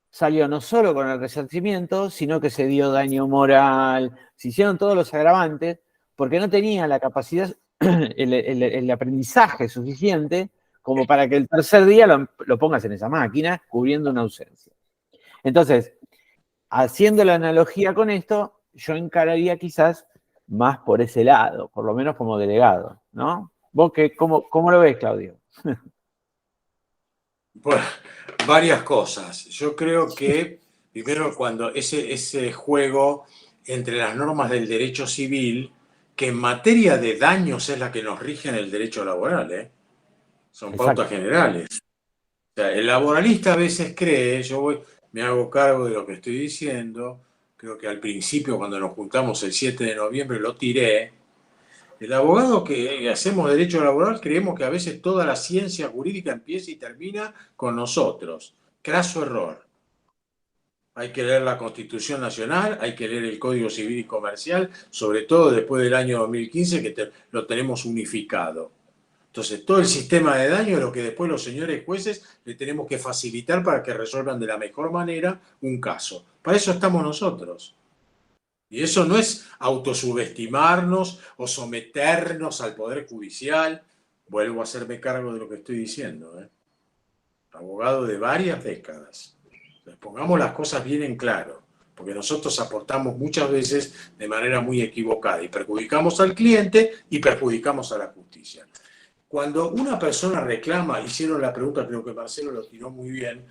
salió no solo con el resarcimiento, sino que se dio daño moral, se hicieron todos los agravantes, porque no tenía la capacidad, el aprendizaje suficiente como para que el tercer día lo pongas en esa máquina, cubriendo una ausencia. Entonces, haciendo la analogía con esto, yo encararía quizás más por ese lado, por lo menos como delegado, ¿no? ¿Vos cómo lo ves, Claudio? Bueno, varias cosas. Yo creo que, primero, cuando ese juego entre las normas del derecho civil, que en materia de daños es la que nos rige en el derecho laboral, ¿eh? Son pautas generales. O sea, el laboralista a veces cree, me hago cargo de lo que estoy diciendo, creo que al principio cuando nos juntamos el 7 de noviembre lo tiré. El abogado que hacemos derecho laboral creemos que a veces toda la ciencia jurídica empieza y termina con nosotros. Craso error. Hay que leer la Constitución Nacional, hay que leer el Código Civil y Comercial, sobre todo después del año 2015 que lo tenemos unificado. Entonces, todo el sistema de daño es lo que después los señores jueces le tenemos que facilitar para que resuelvan de la mejor manera un caso. Para eso estamos nosotros. Y eso no es autosubestimarnos o someternos al Poder Judicial. Vuelvo a hacerme cargo de lo que estoy diciendo, ¿eh? Abogado de varias décadas. Entonces, pongamos las cosas bien en claro, porque nosotros aportamos muchas veces de manera muy equivocada y perjudicamos al cliente y perjudicamos a la justicia. Cuando una persona reclama, hicieron la pregunta, creo que Marcelo lo tiró muy bien,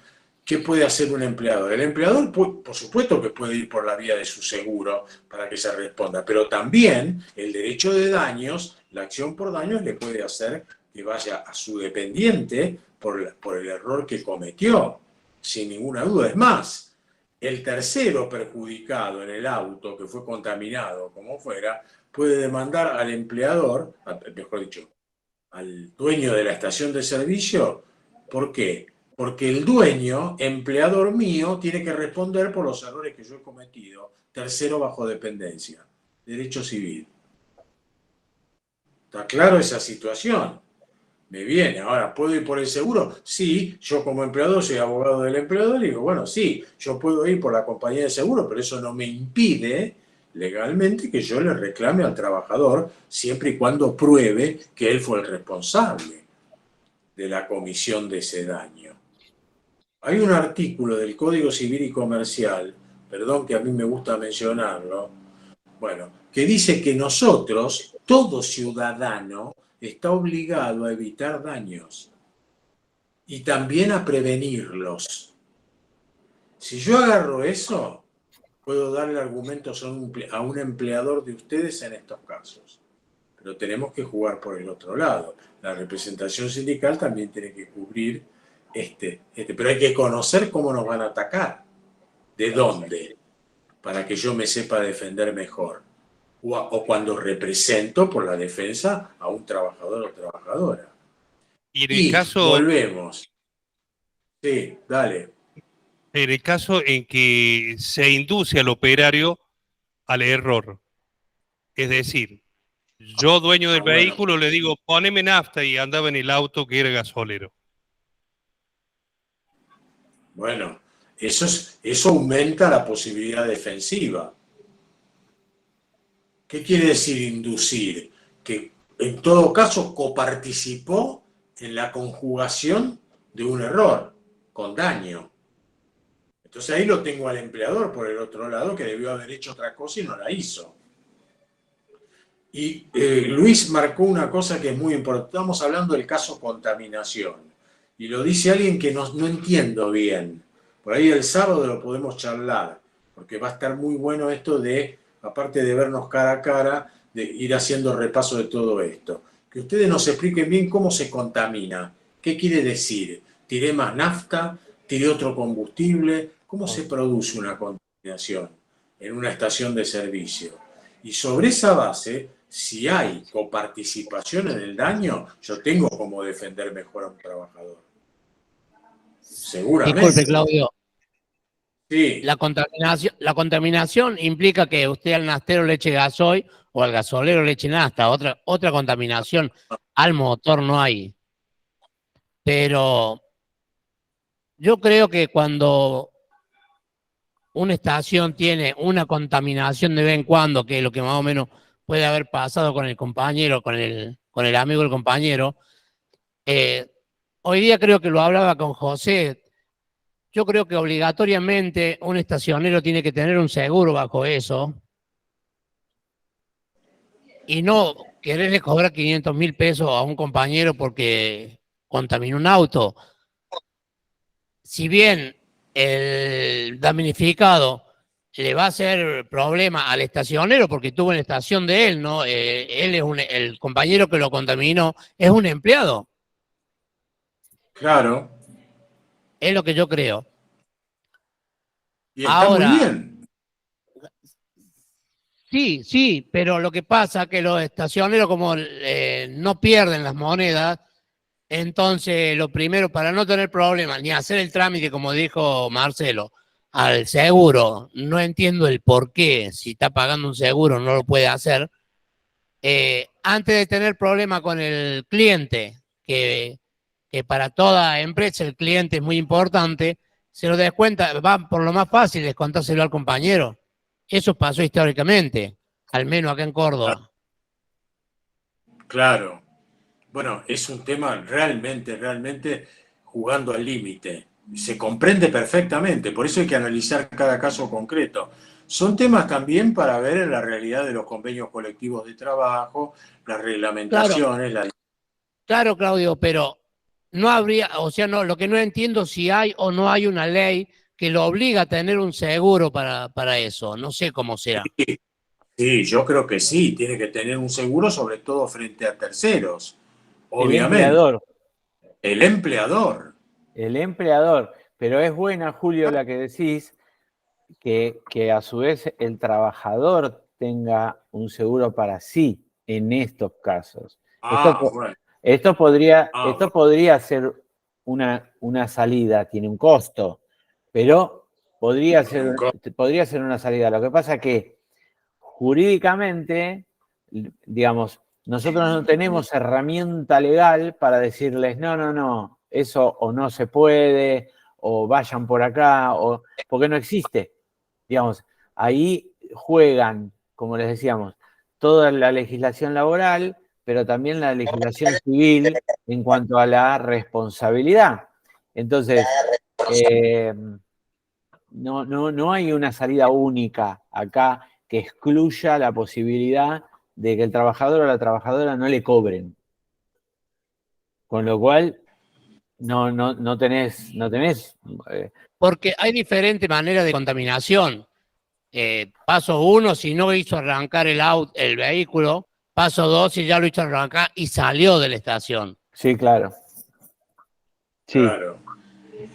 ¿qué puede hacer un empleador? El empleador, por supuesto que puede ir por la vía de su seguro para que se responda, pero también el derecho de daños, la acción por daños le puede hacer que vaya a su dependiente por el error que cometió, sin ninguna duda. Es más, el tercero perjudicado en el auto que fue contaminado, como fuera, puede demandar al empleador, mejor dicho, al dueño de la estación de servicio. ¿Por qué? Porque el dueño, empleador mío, tiene que responder por los errores que yo he cometido. Tercero, bajo dependencia. Derecho civil. ¿Está claro esa situación? Me viene. Ahora, ¿puedo ir por el seguro? Sí, yo como empleador soy abogado del empleador y digo, bueno, sí, yo puedo ir por la compañía de seguro, pero eso no me impide legalmente que yo le reclame al trabajador siempre y cuando pruebe que él fue el responsable de la comisión de ese daño. Hay un artículo del Código Civil y Comercial, perdón que a mí me gusta mencionarlo, bueno, que dice que nosotros, todo ciudadano, está obligado a evitar daños y también a prevenirlos. Si yo agarro eso, puedo darle argumentos a un empleador de ustedes en estos casos. Pero tenemos que jugar por el otro lado. La representación sindical también tiene que cubrir pero hay que conocer cómo nos van a atacar. ¿De dónde? Para que yo me sepa defender mejor. O cuando represento por la defensa a un trabajador o trabajadora. Y en el caso... volvemos. Sí, dale. En el caso en que se induce al operario al error. Es decir, yo, dueño del vehículo, le digo, poneme nafta y andaba en el auto que era gasolero. Bueno, eso aumenta la posibilidad defensiva. ¿Qué quiere decir inducir? Que en todo caso coparticipó en la conjugación de un error, con daño. Entonces ahí lo tengo al empleador por el otro lado, que debió haber hecho otra cosa y no la hizo. Y Luis marcó una cosa que es muy importante. Estamos hablando del caso contaminación. Y lo dice alguien que no entiendo bien. Por ahí el sábado lo podemos charlar, porque va a estar muy bueno esto de, aparte de vernos cara a cara, de ir haciendo repaso de todo esto. Que ustedes nos expliquen bien cómo se contamina. ¿Qué quiere decir? ¿Tiré más nafta? ¿Tiré otro combustible? ¿Cómo se produce una contaminación en una estación de servicio? Y sobre esa base, si hay coparticipación en el daño, yo tengo como defender mejor a un trabajador. Seguramente. Disculpe, Claudio. Sí. La contaminación implica que usted al nastero le eche gasoil o al gasolero le eche nafta. Otra contaminación al motor no hay. Pero yo creo que cuando una estación tiene una contaminación de vez en cuando, que es lo que más o menos puede haber pasado con el compañero, con el amigo del compañero, hoy día creo que lo hablaba con José. Yo creo que obligatoriamente un estacionero tiene que tener un seguro bajo eso y no quererle cobrar 500.000 pesos a un compañero porque contaminó un auto. Si bien el damnificado le va a hacer problema al estacionero porque tuvo en la estación de él, ¿no? Él es el compañero que lo contaminó, es un empleado. Claro. Es lo que yo creo. Y está ahora, muy bien. Sí, pero lo que pasa es que los estacioneros como no pierden las monedas, entonces lo primero, para no tener problemas, ni hacer el trámite, como dijo Marcelo, al seguro, no entiendo el por qué, si está pagando un seguro no lo puede hacer, antes de tener problema con el cliente, que para toda empresa el cliente es muy importante, se lo descuenta, va por lo más fácil, descontárselo al compañero. Eso pasó históricamente, al menos acá en Córdoba. Claro. Bueno, es un tema realmente jugando al límite. Se comprende perfectamente, por eso hay que analizar cada caso concreto. Son temas también para ver en la realidad de los convenios colectivos de trabajo, las reglamentaciones. Claro, Claudio, pero no habría, o sea, no, lo que no entiendo si hay o no hay una ley que lo obliga a tener un seguro para eso. No sé cómo será. Sí, yo creo que sí, tiene que tener un seguro, sobre todo frente a terceros. Obviamente. El empleador. El empleador. Pero es buena, Julio, la que decís, que a su vez el trabajador tenga un seguro para sí en estos casos. Esto podría ser una salida, tiene un costo, pero podría ser una salida. Lo que pasa es que jurídicamente, digamos, nosotros no tenemos herramienta legal para decirles, no, eso o no se puede, o vayan por acá, porque no existe. Digamos, ahí juegan, como les decíamos, toda la legislación laboral, pero también la legislación civil en cuanto a la responsabilidad. Entonces, no hay una salida única acá que excluya la posibilidad de que el trabajador o la trabajadora no le cobren. Con lo cual, no tenés. Porque hay diferentes maneras de contaminación. Paso 1, si no hizo arrancar el vehículo. Paso 2, si ya lo hizo arrancar y salió de la estación. Sí, claro. Sí. Claro.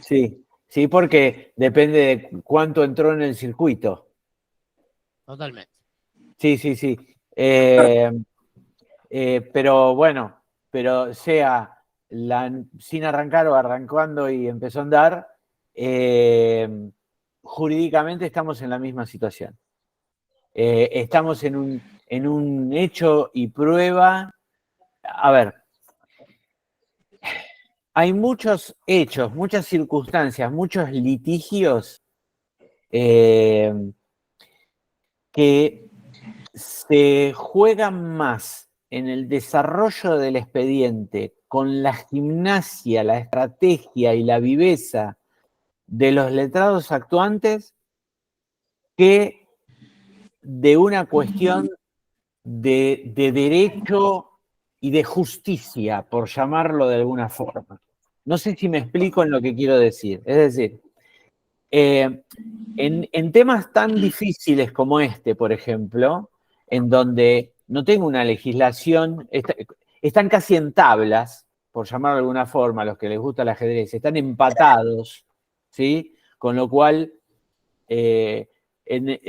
Sí, porque depende de cuánto entró en el circuito. Totalmente. Sí. Pero bueno, sea sin arrancar o arrancando y empezó a andar, jurídicamente estamos en la misma situación. Estamos en un hecho y prueba. A ver, hay muchos hechos, muchas circunstancias, muchos litigios que se juega más en el desarrollo del expediente con la gimnasia, la estrategia y la viveza de los letrados actuantes que de una cuestión de derecho y de justicia, por llamarlo de alguna forma. No sé si me explico en lo que quiero decir. Es decir, en temas tan difíciles como este, por ejemplo, en donde no tengo una legislación, están casi en tablas, por llamarlo de alguna forma, a los que les gusta el ajedrez, están empatados, ¿sí? Con lo cual,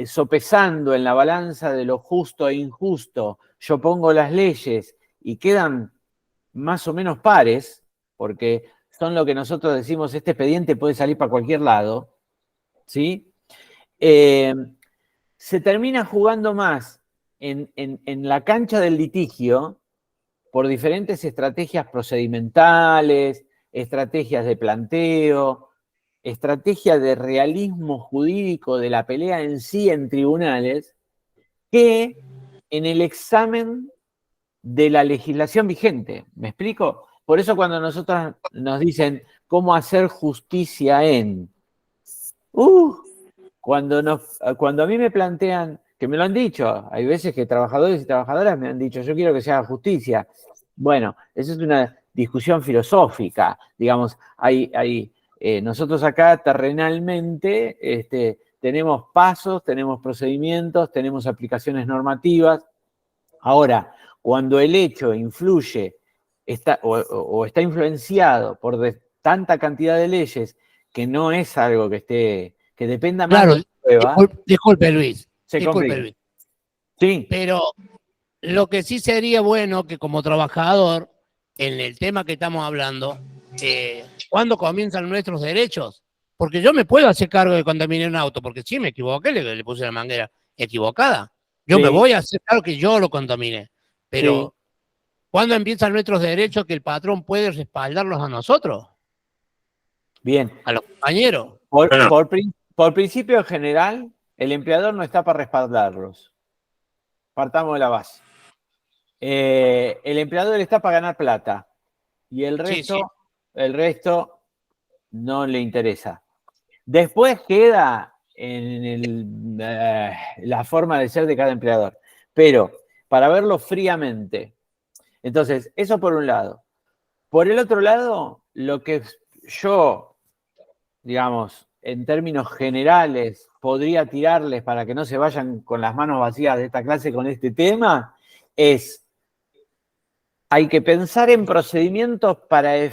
sopesando en la balanza de lo justo e injusto, yo pongo las leyes y quedan más o menos pares, porque son lo que nosotros decimos, este expediente puede salir para cualquier lado, ¿sí? Se termina jugando más en la cancha del litigio por diferentes estrategias procedimentales, estrategias de planteo, estrategias de realismo jurídico de la pelea en sí en tribunales, que en el examen de la legislación vigente. ¿Me explico? Por eso cuando nosotros nos dicen cómo hacer justicia en... Cuando a mí me plantean, que me lo han dicho, hay veces que trabajadores y trabajadoras me han dicho, yo quiero que se haga justicia. Bueno, eso es una discusión filosófica, digamos, nosotros acá terrenalmente tenemos pasos, tenemos procedimientos, tenemos aplicaciones normativas. Ahora, cuando el hecho influye o está influenciado por tanta cantidad de leyes que no es algo que dependa más de la prueba, disculpe Luis, se disculpe complica. Luis. Sí. Pero lo que sí sería bueno que como trabajador, en el tema que estamos hablando, ¿cuándo comienzan nuestros derechos? Porque yo me puedo hacer cargo de contaminar un auto, porque sí me equivoqué, le puse la manguera equivocada. Yo me voy a hacer cargo que yo lo contaminé. Pero, ¿cuándo empiezan nuestros derechos que el patrón puede respaldarlos a nosotros? Bien. A los compañeros. Por principio general, el empleador no está para respaldarlos. Partamos de la base. El empleador está para ganar plata y el resto no le interesa. Después queda en la forma de ser de cada empleador. Pero, para verlo fríamente, entonces, eso por un lado. Por el otro lado, lo que yo, digamos, en términos generales, podría tirarles para que no se vayan con las manos vacías de esta clase con este tema, hay que pensar en procedimientos para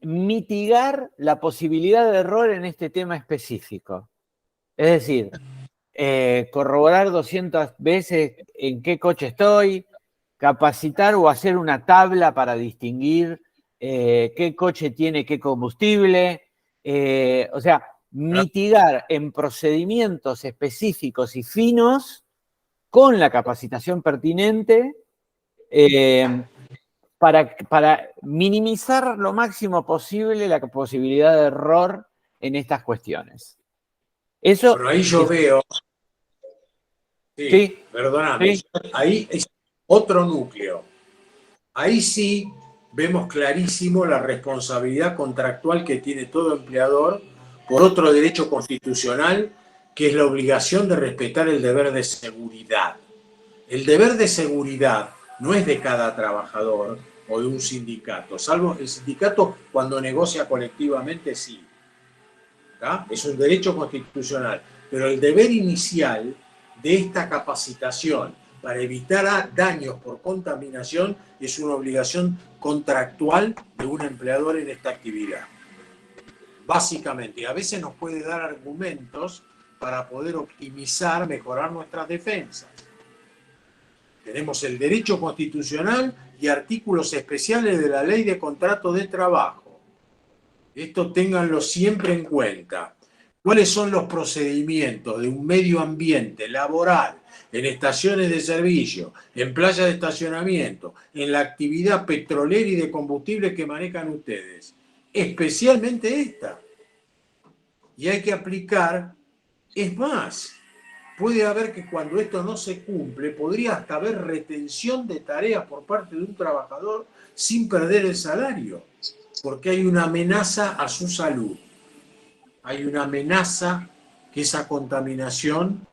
mitigar la posibilidad de error en este tema específico. Es decir, corroborar 200 veces en qué coche estoy, capacitar o hacer una tabla para distinguir qué coche tiene qué combustible, o sea, mitigar en procedimientos específicos y finos con la capacitación pertinente para minimizar lo máximo posible la posibilidad de error en estas cuestiones. Eso, pero ahí yo veo... Sí, perdóname. Sí. Ahí es otro núcleo. Ahí sí vemos clarísimo la responsabilidad contractual que tiene todo empleador por otro derecho constitucional, que es la obligación de respetar el deber de seguridad. El deber de seguridad no es de cada trabajador o de un sindicato, salvo el sindicato cuando negocia colectivamente, sí. ¿Tá? Es un derecho constitucional, pero el deber inicial de esta capacitación para evitar daños por contaminación es una obligación contractual de un empleador en esta actividad. Básicamente, a veces nos puede dar argumentos para poder optimizar, mejorar nuestras defensas. Tenemos el derecho constitucional y artículos especiales de la Ley de Contrato de Trabajo. Esto ténganlo siempre en cuenta. ¿Cuáles son los procedimientos de un medio ambiente laboral, en estaciones de servicio, en playas de estacionamiento, en la actividad petrolera y de combustible que manejan ustedes? Especialmente esta. Y hay que aplicar, es más, puede haber que cuando esto no se cumple, podría hasta haber retención de tareas por parte de un trabajador sin perder el salario, porque hay una amenaza a su salud. Hay una amenaza que esa contaminación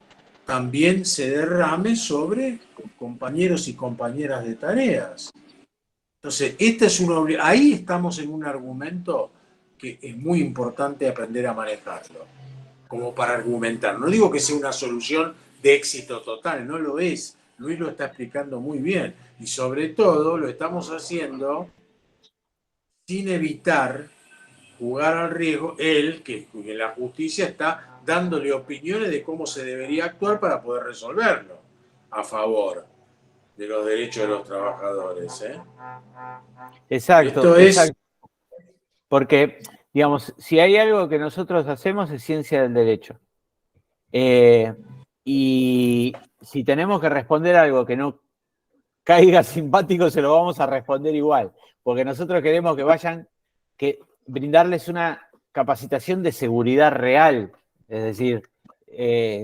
también se derrame sobre compañeros y compañeras de tareas. Entonces, ahí estamos en un argumento que es muy importante aprender a manejarlo, como para argumentar. No digo que sea una solución de éxito total, no lo es. Luis lo está explicando muy bien. Y sobre todo lo estamos haciendo sin evitar jugar al riesgo, él, que en la justicia está dándole opiniones de cómo se debería actuar para poder resolverlo a favor de los derechos de los trabajadores. Exacto, Esto es... exacto. Porque, digamos, si hay algo que nosotros hacemos es ciencia del derecho. Y si tenemos que responder algo que no caiga simpático, se lo vamos a responder igual. Porque nosotros queremos que vayan, brindarles una capacitación de seguridad real. Es decir,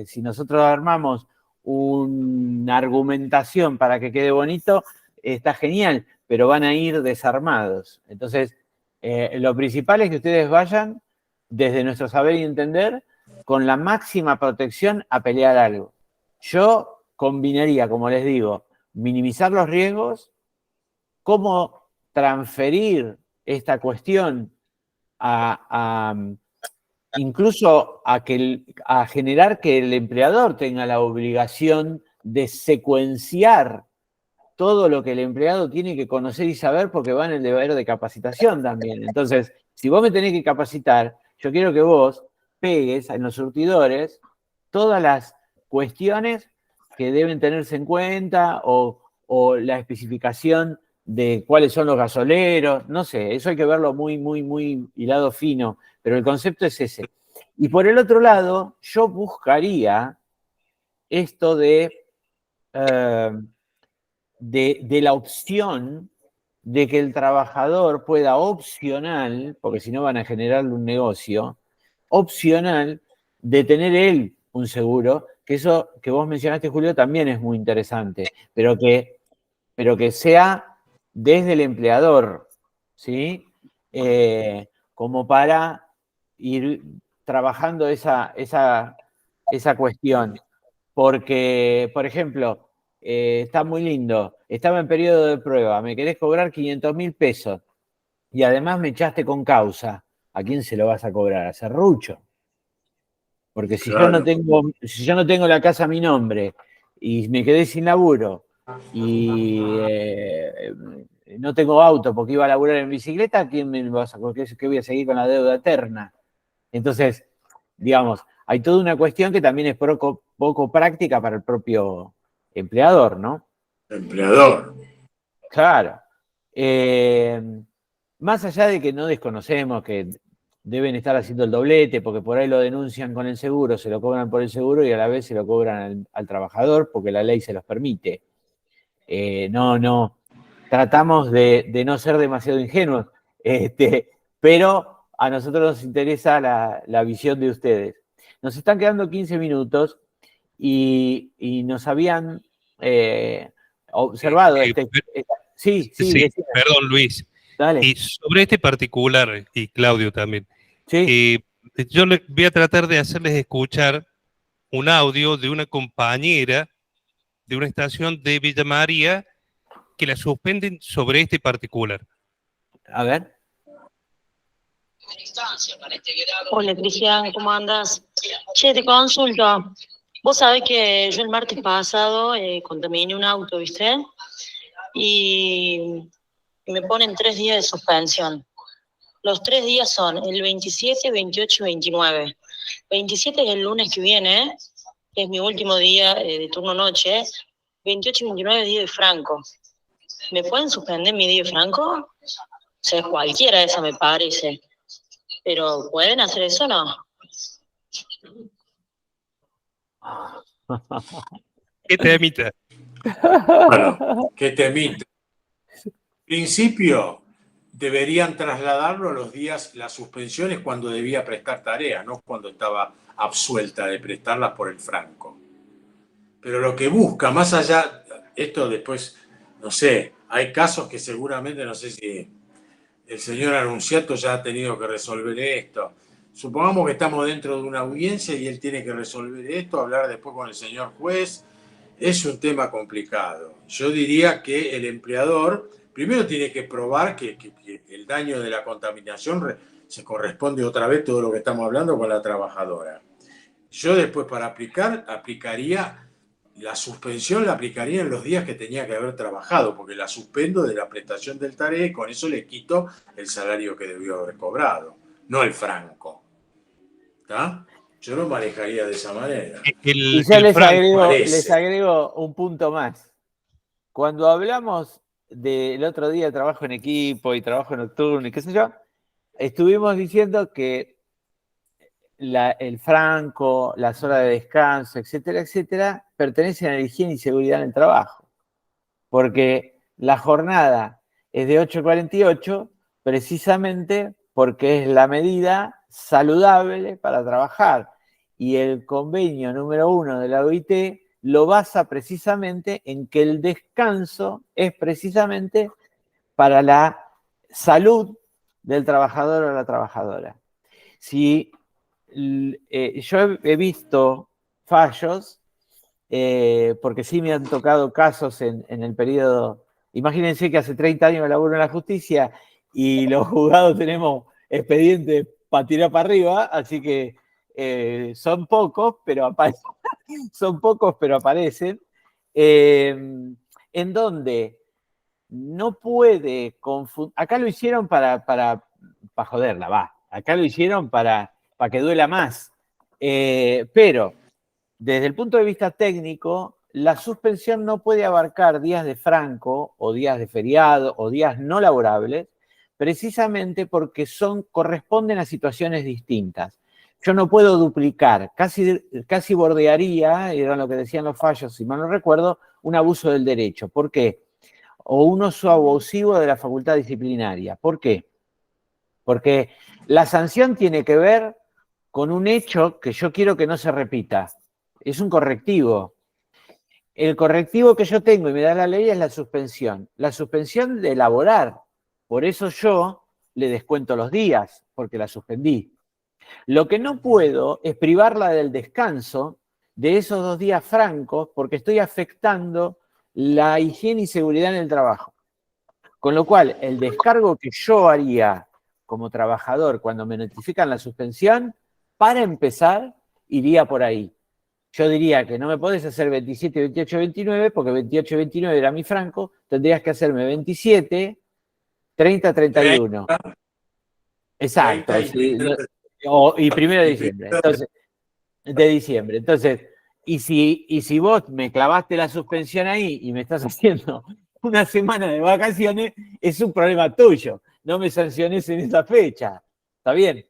si nosotros armamos una argumentación para que quede bonito, está genial, pero van a ir desarmados. Entonces, lo principal es que ustedes vayan, desde nuestro saber y entender, con la máxima protección a pelear algo. Yo combinaría, como les digo, minimizar los riesgos, cómo transferir esta cuestión incluso a generar que el empleador tenga la obligación de secuenciar todo lo que el empleado tiene que conocer y saber, porque va en el deber de capacitación también. Entonces, si vos me tenés que capacitar, yo quiero que vos pegues en los surtidores todas las cuestiones que deben tenerse en cuenta o la especificación de cuáles son los gasoleros, no sé, eso hay que verlo muy, muy, muy hilado fino, pero el concepto es ese. Y por el otro lado, yo buscaría esto de la opción de que el trabajador pueda opcional, porque si no van a generarle un negocio, opcional de tener él un seguro, que eso que vos mencionaste, Julio, también es muy interesante, pero que sea desde el empleador, ¿sí? Como para ir trabajando esa cuestión. Porque, por ejemplo, está muy lindo, estaba en periodo de prueba, me querés cobrar 500.000 pesos y además me echaste con causa. ¿A quién se lo vas a cobrar? A Serrucho. Porque si Claro. yo no tengo la casa a mi nombre y me quedé sin laburo y no tengo auto porque iba a laburar en bicicleta, ¿a quién me vas a cobrar? ¿Qué voy a seguir con la deuda eterna? Entonces, digamos, hay toda una cuestión que también es poco práctica para el propio empleador, ¿no? Empleador. Claro. Más allá de que no desconocemos que deben estar haciendo el doblete, porque por ahí lo denuncian con el seguro, se lo cobran por el seguro y a la vez se lo cobran al trabajador porque la ley se los permite. No, tratamos de no ser demasiado ingenuos, pero a nosotros nos interesa la visión de ustedes. Nos están quedando 15 minutos y nos habían observado Sí, perdón, Luis. Dale. Y sobre este particular, y Claudio también, Sí. yo voy a tratar de hacerles escuchar un audio de una compañera de una estación de Villa María que la suspenden sobre este particular. A ver. Hola Cristian, ¿cómo andas? Che, te consulto. Vos sabés que yo el martes pasado contaminé un auto, ¿viste? Y me ponen 3 días de suspensión. Los 3 días son el 27, 28 y 29. 27 es el lunes que viene, que es mi último día de turno noche. 28 y 29 es día de Franco. ¿Me pueden suspender mi día de Franco? O sea, cualquiera de esa me parece. Pero ¿pueden hacer eso o no? ¿Qué temita? Bueno, ¿qué temita? En principio, deberían trasladarlo a los días, las suspensiones cuando debía prestar tareas, no cuando estaba absuelta de prestarlas por el Franco. pero lo que busca, más allá, esto después, no sé, hay casos que seguramente, no sé si el señor Anunciato ya ha tenido que resolver esto. Supongamos que estamos dentro de una audiencia y él tiene que resolver esto, hablar después con el señor juez. Es un tema complicado. Yo diría que el empleador primero tiene que probar que el daño de la contaminación se corresponde otra vez todo lo que estamos hablando con la trabajadora. Yo después para aplicaría la suspensión, la aplicaría en los días que tenía que haber trabajado, porque la suspendo de la prestación del tarea y con eso le quito el salario que debió haber cobrado, no el franco. ¿Está? Yo lo manejaría de esa manera. Y yo les agrego un punto más. Cuando hablamos del otro día de trabajo en equipo y trabajo nocturno y qué sé yo, estuvimos diciendo que el franco, las horas de descanso, etcétera, etcétera, pertenecen a la higiene y seguridad en el trabajo. Porque la jornada es de 8:48 precisamente porque es la medida saludable para trabajar. Y el convenio número 1 de la OIT lo basa precisamente en que el descanso es precisamente para la salud del trabajador o la trabajadora. Si yo he visto fallos, porque sí me han tocado casos en el periodo. Imagínense que hace 30 años laburo en la justicia y los juzgados tenemos expedientes para tirar para arriba, así que son pocos, pero aparecen, en donde no puede confundir. Acá lo hicieron para joderla, va. Acá lo hicieron para que duela más. Pero desde el punto de vista técnico, la suspensión no puede abarcar días de franco o días de feriado o días no laborables, precisamente porque corresponden a situaciones distintas. Yo no puedo duplicar, casi bordearía, era lo que decían los fallos, si mal no recuerdo, un abuso del derecho. ¿Por qué? O un uso abusivo de la facultad disciplinaria. ¿Por qué? Porque la sanción tiene que ver con un hecho que yo quiero que no se repita. Es un correctivo. El correctivo que yo tengo y me da la ley es la suspensión. La suspensión de laborar. Por eso yo le descuento los días, porque la suspendí. Lo que no puedo es privarla del descanso de esos 2 días francos porque estoy afectando la higiene y seguridad en el trabajo. Con lo cual, el descargo que yo haría como trabajador cuando me notifican la suspensión, para empezar, iría por ahí. Yo diría que no me podés hacer 27, 28, 29, porque 28, 29 era mi franco, tendrías que hacerme 27, 30, 31. 30, exacto. 30 y 1 de diciembre. Entonces, de diciembre. Entonces, y si vos me clavaste la suspensión ahí y me estás haciendo una semana de vacaciones, es un problema tuyo. No me sanciones en esa fecha. ¿Está bien?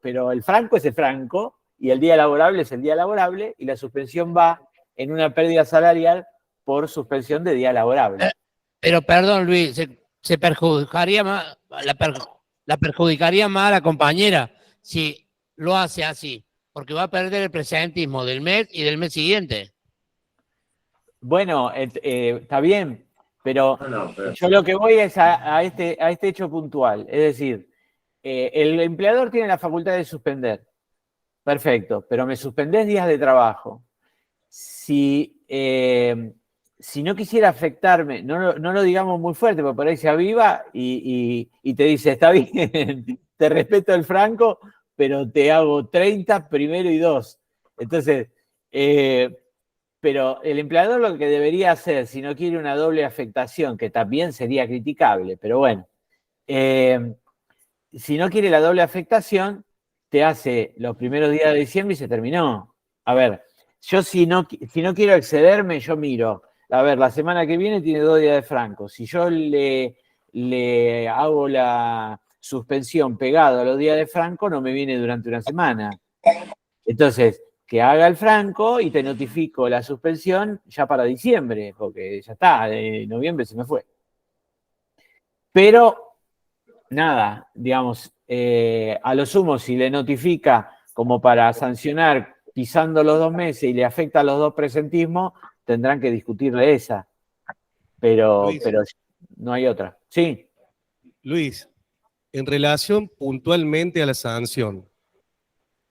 Pero el franco es el franco y el día laborable es el día laborable y la suspensión va en una pérdida salarial por suspensión de día laborable. Pero perdón, Luis, se perjudicaría más, la perjudicaría más a la compañera si lo hace así, porque va a perder el presentismo del mes y del mes siguiente. Bueno, está bien, pero yo lo que voy es a este hecho puntual. Es decir, el empleador tiene la facultad de suspender. Perfecto, pero me suspendés días de trabajo. Si no quisiera afectarme, no lo digamos muy fuerte, porque por ahí se aviva y te dice, está bien, te respeto el franco, pero te hago 30 primero y 2. Entonces, pero el empleador lo que debería hacer, si no quiere una doble afectación, que también sería criticable, pero bueno, si no quiere la doble afectación, te hace los primeros días de diciembre y se terminó. A ver, yo si no quiero excederme, yo miro. A ver, la semana que viene tiene 2 días de franco. Si yo le hago la suspensión pegado a los días de franco, no me viene durante una semana. Entonces, que haga el franco y te notifico la suspensión ya para diciembre, porque ya está, de noviembre se me fue. Pero, nada, digamos, a lo sumo, si le notifica como para sancionar pisando los 2 meses y le afecta a los 2 presentismos, tendrán que discutirle esa. Pero no hay otra. Sí. Luis, en relación puntualmente a la sanción,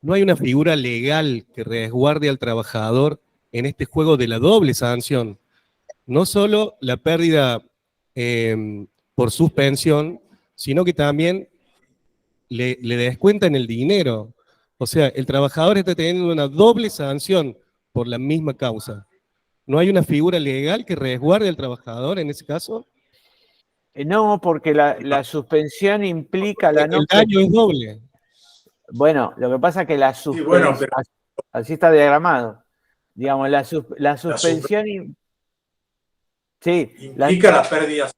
¿no hay una figura legal que resguarde al trabajador en este juego de la doble sanción? No solo la pérdida por suspensión, sino que también le descuentan el dinero. O sea, el trabajador está teniendo una doble sanción por la misma causa. ¿No hay una figura legal que resguarde al trabajador en ese caso? No, porque la suspensión implica la no... El daño es doble. Bueno, lo que pasa es que la suspensión... pero- así está diagramado. Digamos, la suspensión... Sí. Implica la pérdida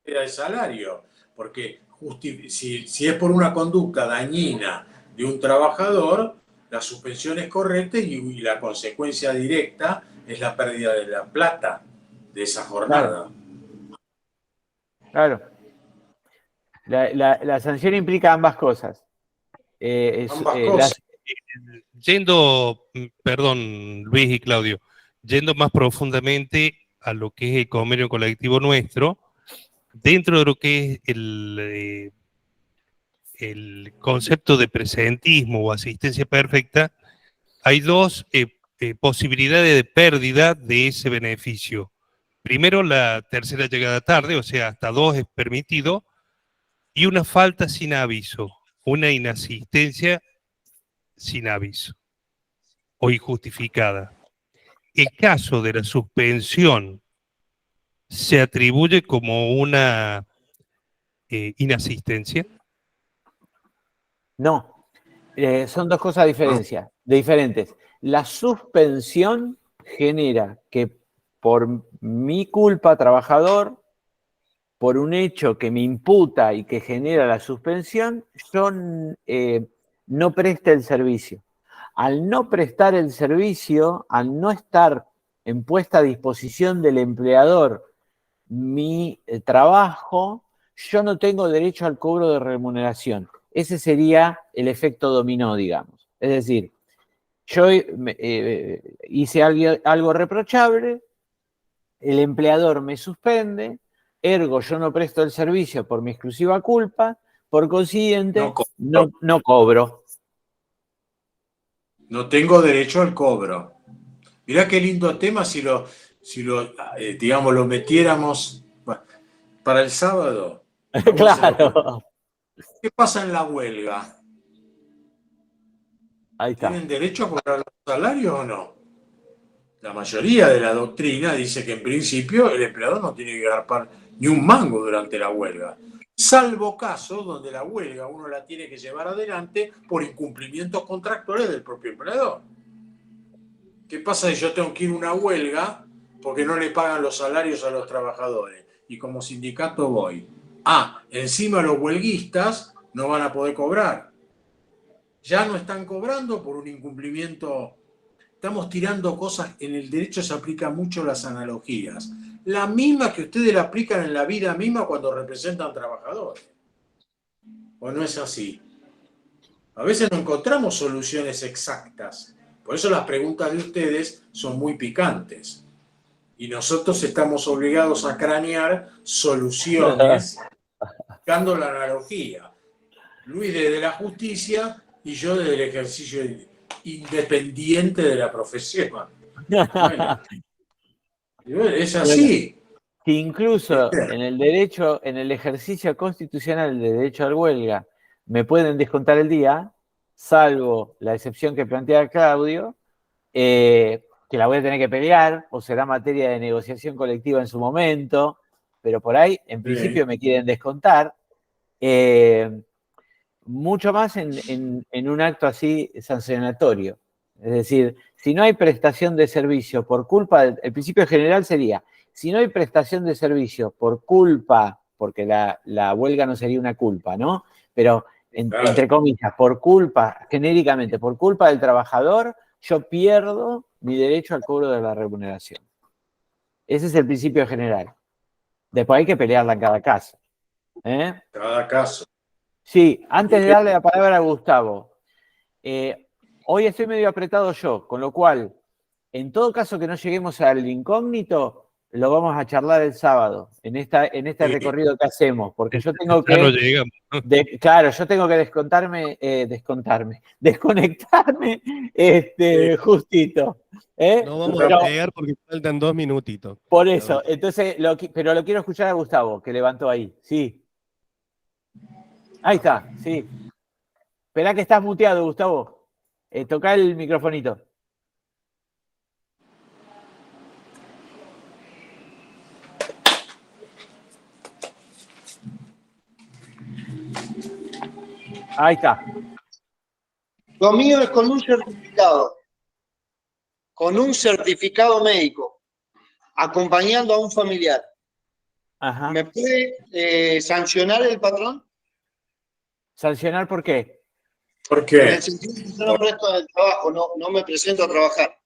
de salario, porque si es por una conducta dañina de un trabajador, la suspensión es correcta y la consecuencia directa es la pérdida de la plata de esa jornada. Claro. La sanción implica ambas cosas. Ambas cosas. Perdón, Luis y Claudio, yendo más profundamente a lo que es el convenio colectivo nuestro, dentro de lo que es el concepto de presentismo o asistencia perfecta, hay dos posibilidades de pérdida de ese beneficio. Primero, la tercera llegada tarde, o sea, hasta 2 es permitido, y una falta sin aviso, una inasistencia sin aviso o injustificada. El caso de la suspensión se atribuye como una inasistencia. No, son 2 cosas diferentes. La suspensión genera que por mi culpa, trabajador, por un hecho que me imputa y que genera la suspensión, yo no preste el servicio. Al no prestar el servicio, al no estar en puesta a disposición del empleador mi trabajo, yo no tengo derecho al cobro de remuneración. Ese sería el efecto dominó, digamos. Es decir, yo hice algo reprochable, el empleador me suspende, ergo yo no presto el servicio por mi exclusiva culpa, por consiguiente no cobro. No tengo derecho al cobro. Mirá qué lindo tema si lo digamos, lo metiéramos para el sábado. Claro. ¿Qué pasa en la huelga? Ahí está. ¿Tienen derecho a cobrar los salarios o no? La mayoría de la doctrina dice que en principio el empleador no tiene que agarpar ni un mango durante la huelga, salvo casos donde la huelga uno la tiene que llevar adelante por incumplimientos contractuales del propio empleador. ¿Qué pasa si yo tengo que ir a una huelga porque no le pagan los salarios a los trabajadores? Y como sindicato voy. Encima los huelguistas no van a poder cobrar. Ya no están cobrando por un incumplimiento. Estamos tirando cosas. En el derecho se aplican mucho las analogías. La misma que ustedes la aplican en la vida misma cuando representan trabajadores. ¿O no es así? A veces no encontramos soluciones exactas. Por eso las preguntas de ustedes son muy picantes. Y nosotros estamos obligados a cranear soluciones buscando la analogía. Luis desde la justicia y yo desde el ejercicio independiente de la profesión. Bueno, es así. Que incluso en el derecho, en el ejercicio constitucional de derecho a la huelga, me pueden descontar el día, salvo la excepción que plantea Claudio, que la voy a tener que pelear, o será materia de negociación colectiva en su momento, pero por ahí, en principio, me quieren descontar. Mucho más en un acto así sancionatorio. Es decir, si no hay prestación de servicio por culpa, el principio general sería, si no hay prestación de servicio por culpa, porque la huelga no sería una culpa, ¿no? Pero, entre comillas, por culpa, genéricamente, por culpa del trabajador, yo pierdo mi derecho al cobro de la remuneración. Ese es el principio general. Después hay que pelearla en cada caso. Cada caso. Sí, antes de darle la palabra a Gustavo, hoy estoy medio apretado yo, con lo cual, en todo caso que no lleguemos al incógnito, lo vamos a charlar el sábado, en este Sí. recorrido que hacemos, porque yo tengo Ya no que, llegamos. claro, yo tengo que desconectarme justito. No vamos Pero, a pegar porque faltan 2 minutitos. por eso, entonces, pero lo quiero escuchar a Gustavo, que levantó ahí, sí. Ahí está, sí. Esperá que estás muteado, Gustavo. Toca el microfonito. Ahí está. Lo mío es con un certificado médico, acompañando a un familiar. Ajá. ¿Me puede sancionar el patrón? ¿Sancionar por qué? ¿Por En qué? el sentido de que yo no presto el trabajo, no me presento a trabajar.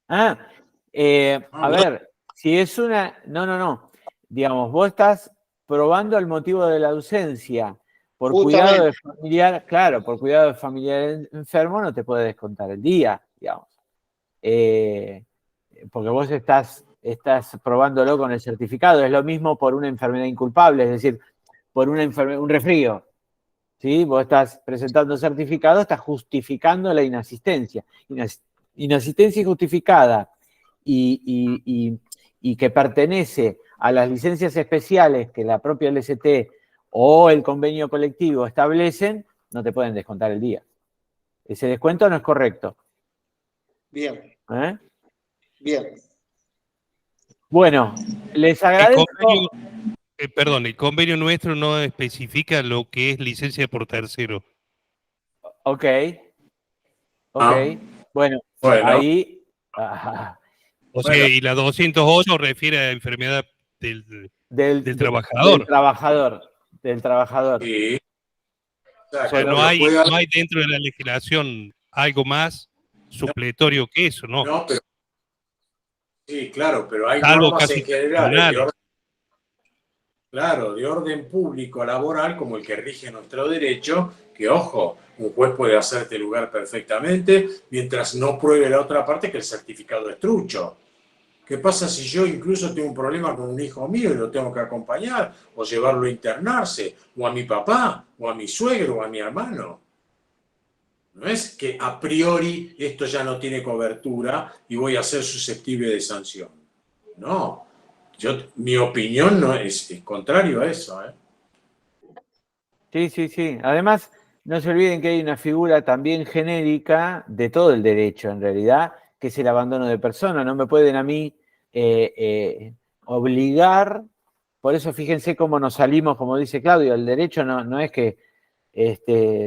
A ver, si es una... No. Digamos, vos estás probando el motivo de la ausencia. Por cuidado de familiar, claro, por cuidado de familiar enfermo no te puede descontar el día, digamos. Porque vos estás probándolo con el certificado. Es lo mismo por una enfermedad inculpable, es decir, por un resfrío. ¿Sí? Vos estás presentando certificado, estás justificando la inasistencia. Inasistencia injustificada y que pertenece a las licencias especiales que la propia LST o el convenio colectivo establecen, no te pueden descontar el día. Ese descuento no es correcto. Bien. Bien. Bueno, les agradezco. El convenio nuestro no especifica lo que es licencia por tercero. Ok. Bueno, ahí... O sea, y la 208 refiere a enfermedad del trabajador. Del trabajador. Sí. O sea, no hay dentro de la legislación algo más supletorio que eso, ¿no? No, pero sí, claro, pero hay Salvo normas casi en general de orden público laboral como el que rige nuestro derecho, que ojo, un juez puede hacerte lugar perfectamente mientras no pruebe la otra parte que el certificado es trucho. ¿Qué pasa si yo incluso tengo un problema con un hijo mío y lo tengo que acompañar o llevarlo a internarse, o a mi papá, o a mi suegro, o a mi hermano? No es que a priori esto ya no tiene cobertura y voy a ser susceptible de sanción. No. Mi opinión no es contrario a eso. Sí. Además, no se olviden que hay una figura también genérica de todo el derecho, en realidad, que es el abandono de persona. No me pueden a mí obligar. Por eso fíjense cómo nos salimos, como dice Claudio, el derecho no es que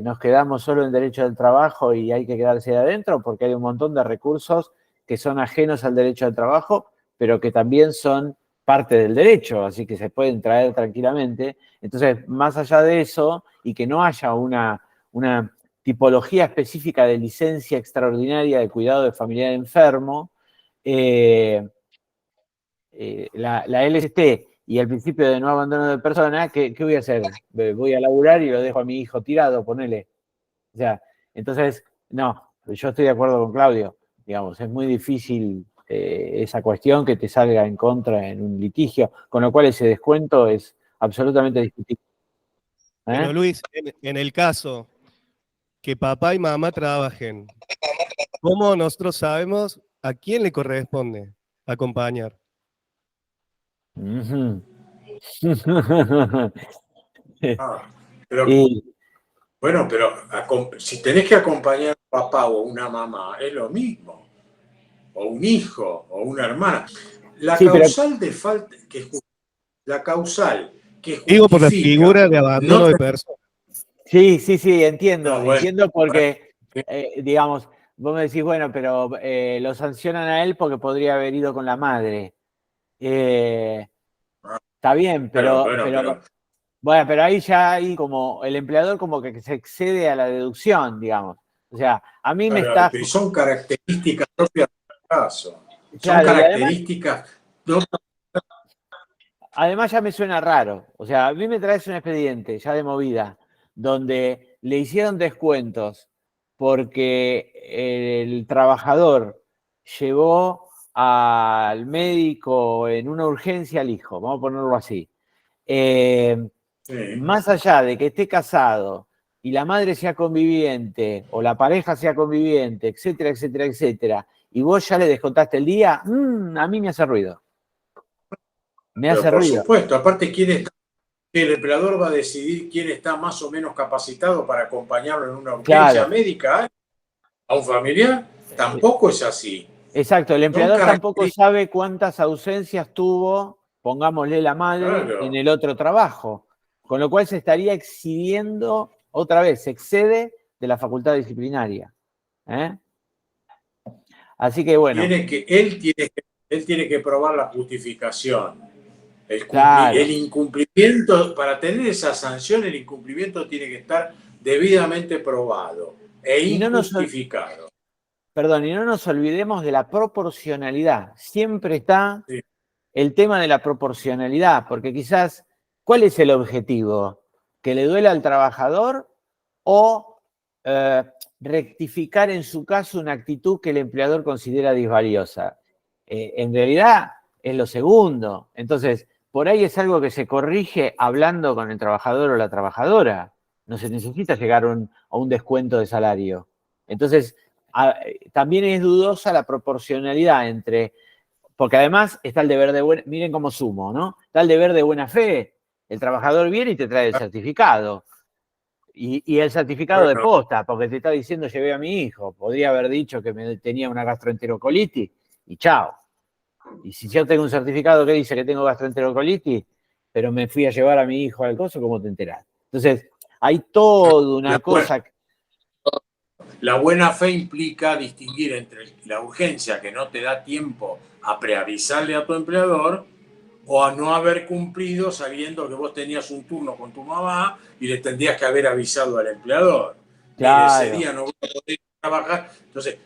nos quedamos solo en derecho del trabajo y hay que quedarse ahí adentro, porque hay un montón de recursos que son ajenos al derecho del trabajo, pero que también son parte del derecho, así que se pueden traer tranquilamente. Entonces, más allá de eso, y que no haya una tipología específica de licencia extraordinaria de cuidado de familiar enfermo, la LST y el principio de no abandono de persona, ¿qué voy a hacer? Voy a laburar y lo dejo a mi hijo tirado, ponele. O sea, entonces, no, yo estoy de acuerdo con Claudio, digamos, es muy difícil esa cuestión que te salga en contra en un litigio, con lo cual ese descuento es absolutamente discutible. Pero Luis, en el caso que papá y mamá trabajen, ¿cómo nosotros sabemos a quién le corresponde acompañar? Bueno, pero si tenés que acompañar a un papá o una mamá, es lo mismo. O un hijo, o una hermana. La causal de falta, la causal que justifica... Digo por la figura de abandono de persona. Sí, entiendo. No, bueno, entiendo porque, digamos, vos me decís, bueno, pero lo sancionan a él porque podría haber ido con la madre. Está bien, pero ahí ya hay como el empleador como que se excede a la deducción, digamos. O sea, a mí me está... Pero son características propias del caso. Claro, son características... Además ya me suena raro. O sea, a mí me traes un expediente ya de movida donde le hicieron descuentos porque el trabajador llevó al médico en una urgencia al hijo, vamos a ponerlo así. Más allá de que esté casado y la madre sea conviviente o la pareja sea conviviente, etcétera, etcétera, etcétera, y vos ya le descontaste el día, a mí me hace ruido. Me hace Pero por ruido. supuesto, aparte, el empleador va a decidir quién está más o menos capacitado para acompañarlo en una urgencia médica a un familiar. Tampoco es así. Exacto, el empleador tampoco sabe cuántas ausencias tuvo, pongámosle la madre, en el otro trabajo. Con lo cual se estaría exhibiendo, otra vez, se excede de la facultad disciplinaria. Así que bueno. Él tiene que probar la justificación. El incumplimiento, para tener esa sanción, el incumplimiento tiene que estar debidamente probado e injustificado. Perdón, y no nos olvidemos de la proporcionalidad. Siempre está el tema de la proporcionalidad, porque quizás, ¿cuál es el objetivo? ¿Que le duela al trabajador o rectificar en su caso una actitud que el empleador considera disvaliosa? En realidad es lo segundo. Entonces, por ahí es algo que se corrige hablando con el trabajador o la trabajadora. No se necesita llegar a un descuento de salario. Entonces, también es dudosa la proporcionalidad entre, porque además está el deber de buena, miren cómo sumo, ¿no? Está el deber de buena fe. El trabajador viene y te trae el certificado. Y el certificado de posta, porque te está diciendo llevé a mi hijo. Podría haber dicho que tenía una gastroenterocolitis y chao. Y si yo tengo un certificado que dice que tengo gastroenterocolitis, pero me fui a llevar a mi hijo al coso, ¿cómo te enterás? Entonces, hay toda una cosa. La buena fe implica distinguir entre la urgencia que no te da tiempo a preavisarle a tu empleador o a no haber cumplido sabiendo que vos tenías un turno con tu mamá y le tendrías que haber avisado al empleador. Claro. Y ese día no voy a poder trabajar. Entonces,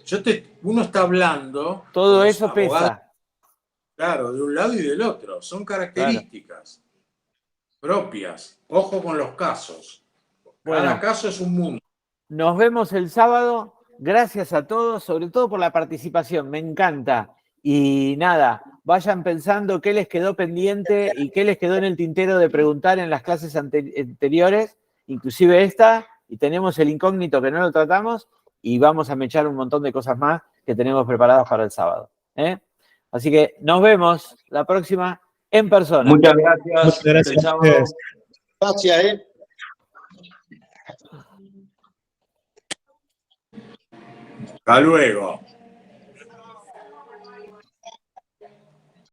uno está hablando. Todo eso pesa. Claro, de un lado y del otro. Son características propias. Ojo con los casos. Cada caso es un mundo. Nos vemos el sábado. Gracias a todos, sobre todo por la participación. Me encanta. Y nada, vayan pensando qué les quedó pendiente y qué les quedó en el tintero de preguntar en las clases anteriores, inclusive esta, y tenemos el incógnito que no lo tratamos, y vamos a mechar un montón de cosas más que tenemos preparadas para el sábado. Así que nos vemos la próxima en persona. Muchas gracias. Gracias. Hasta luego.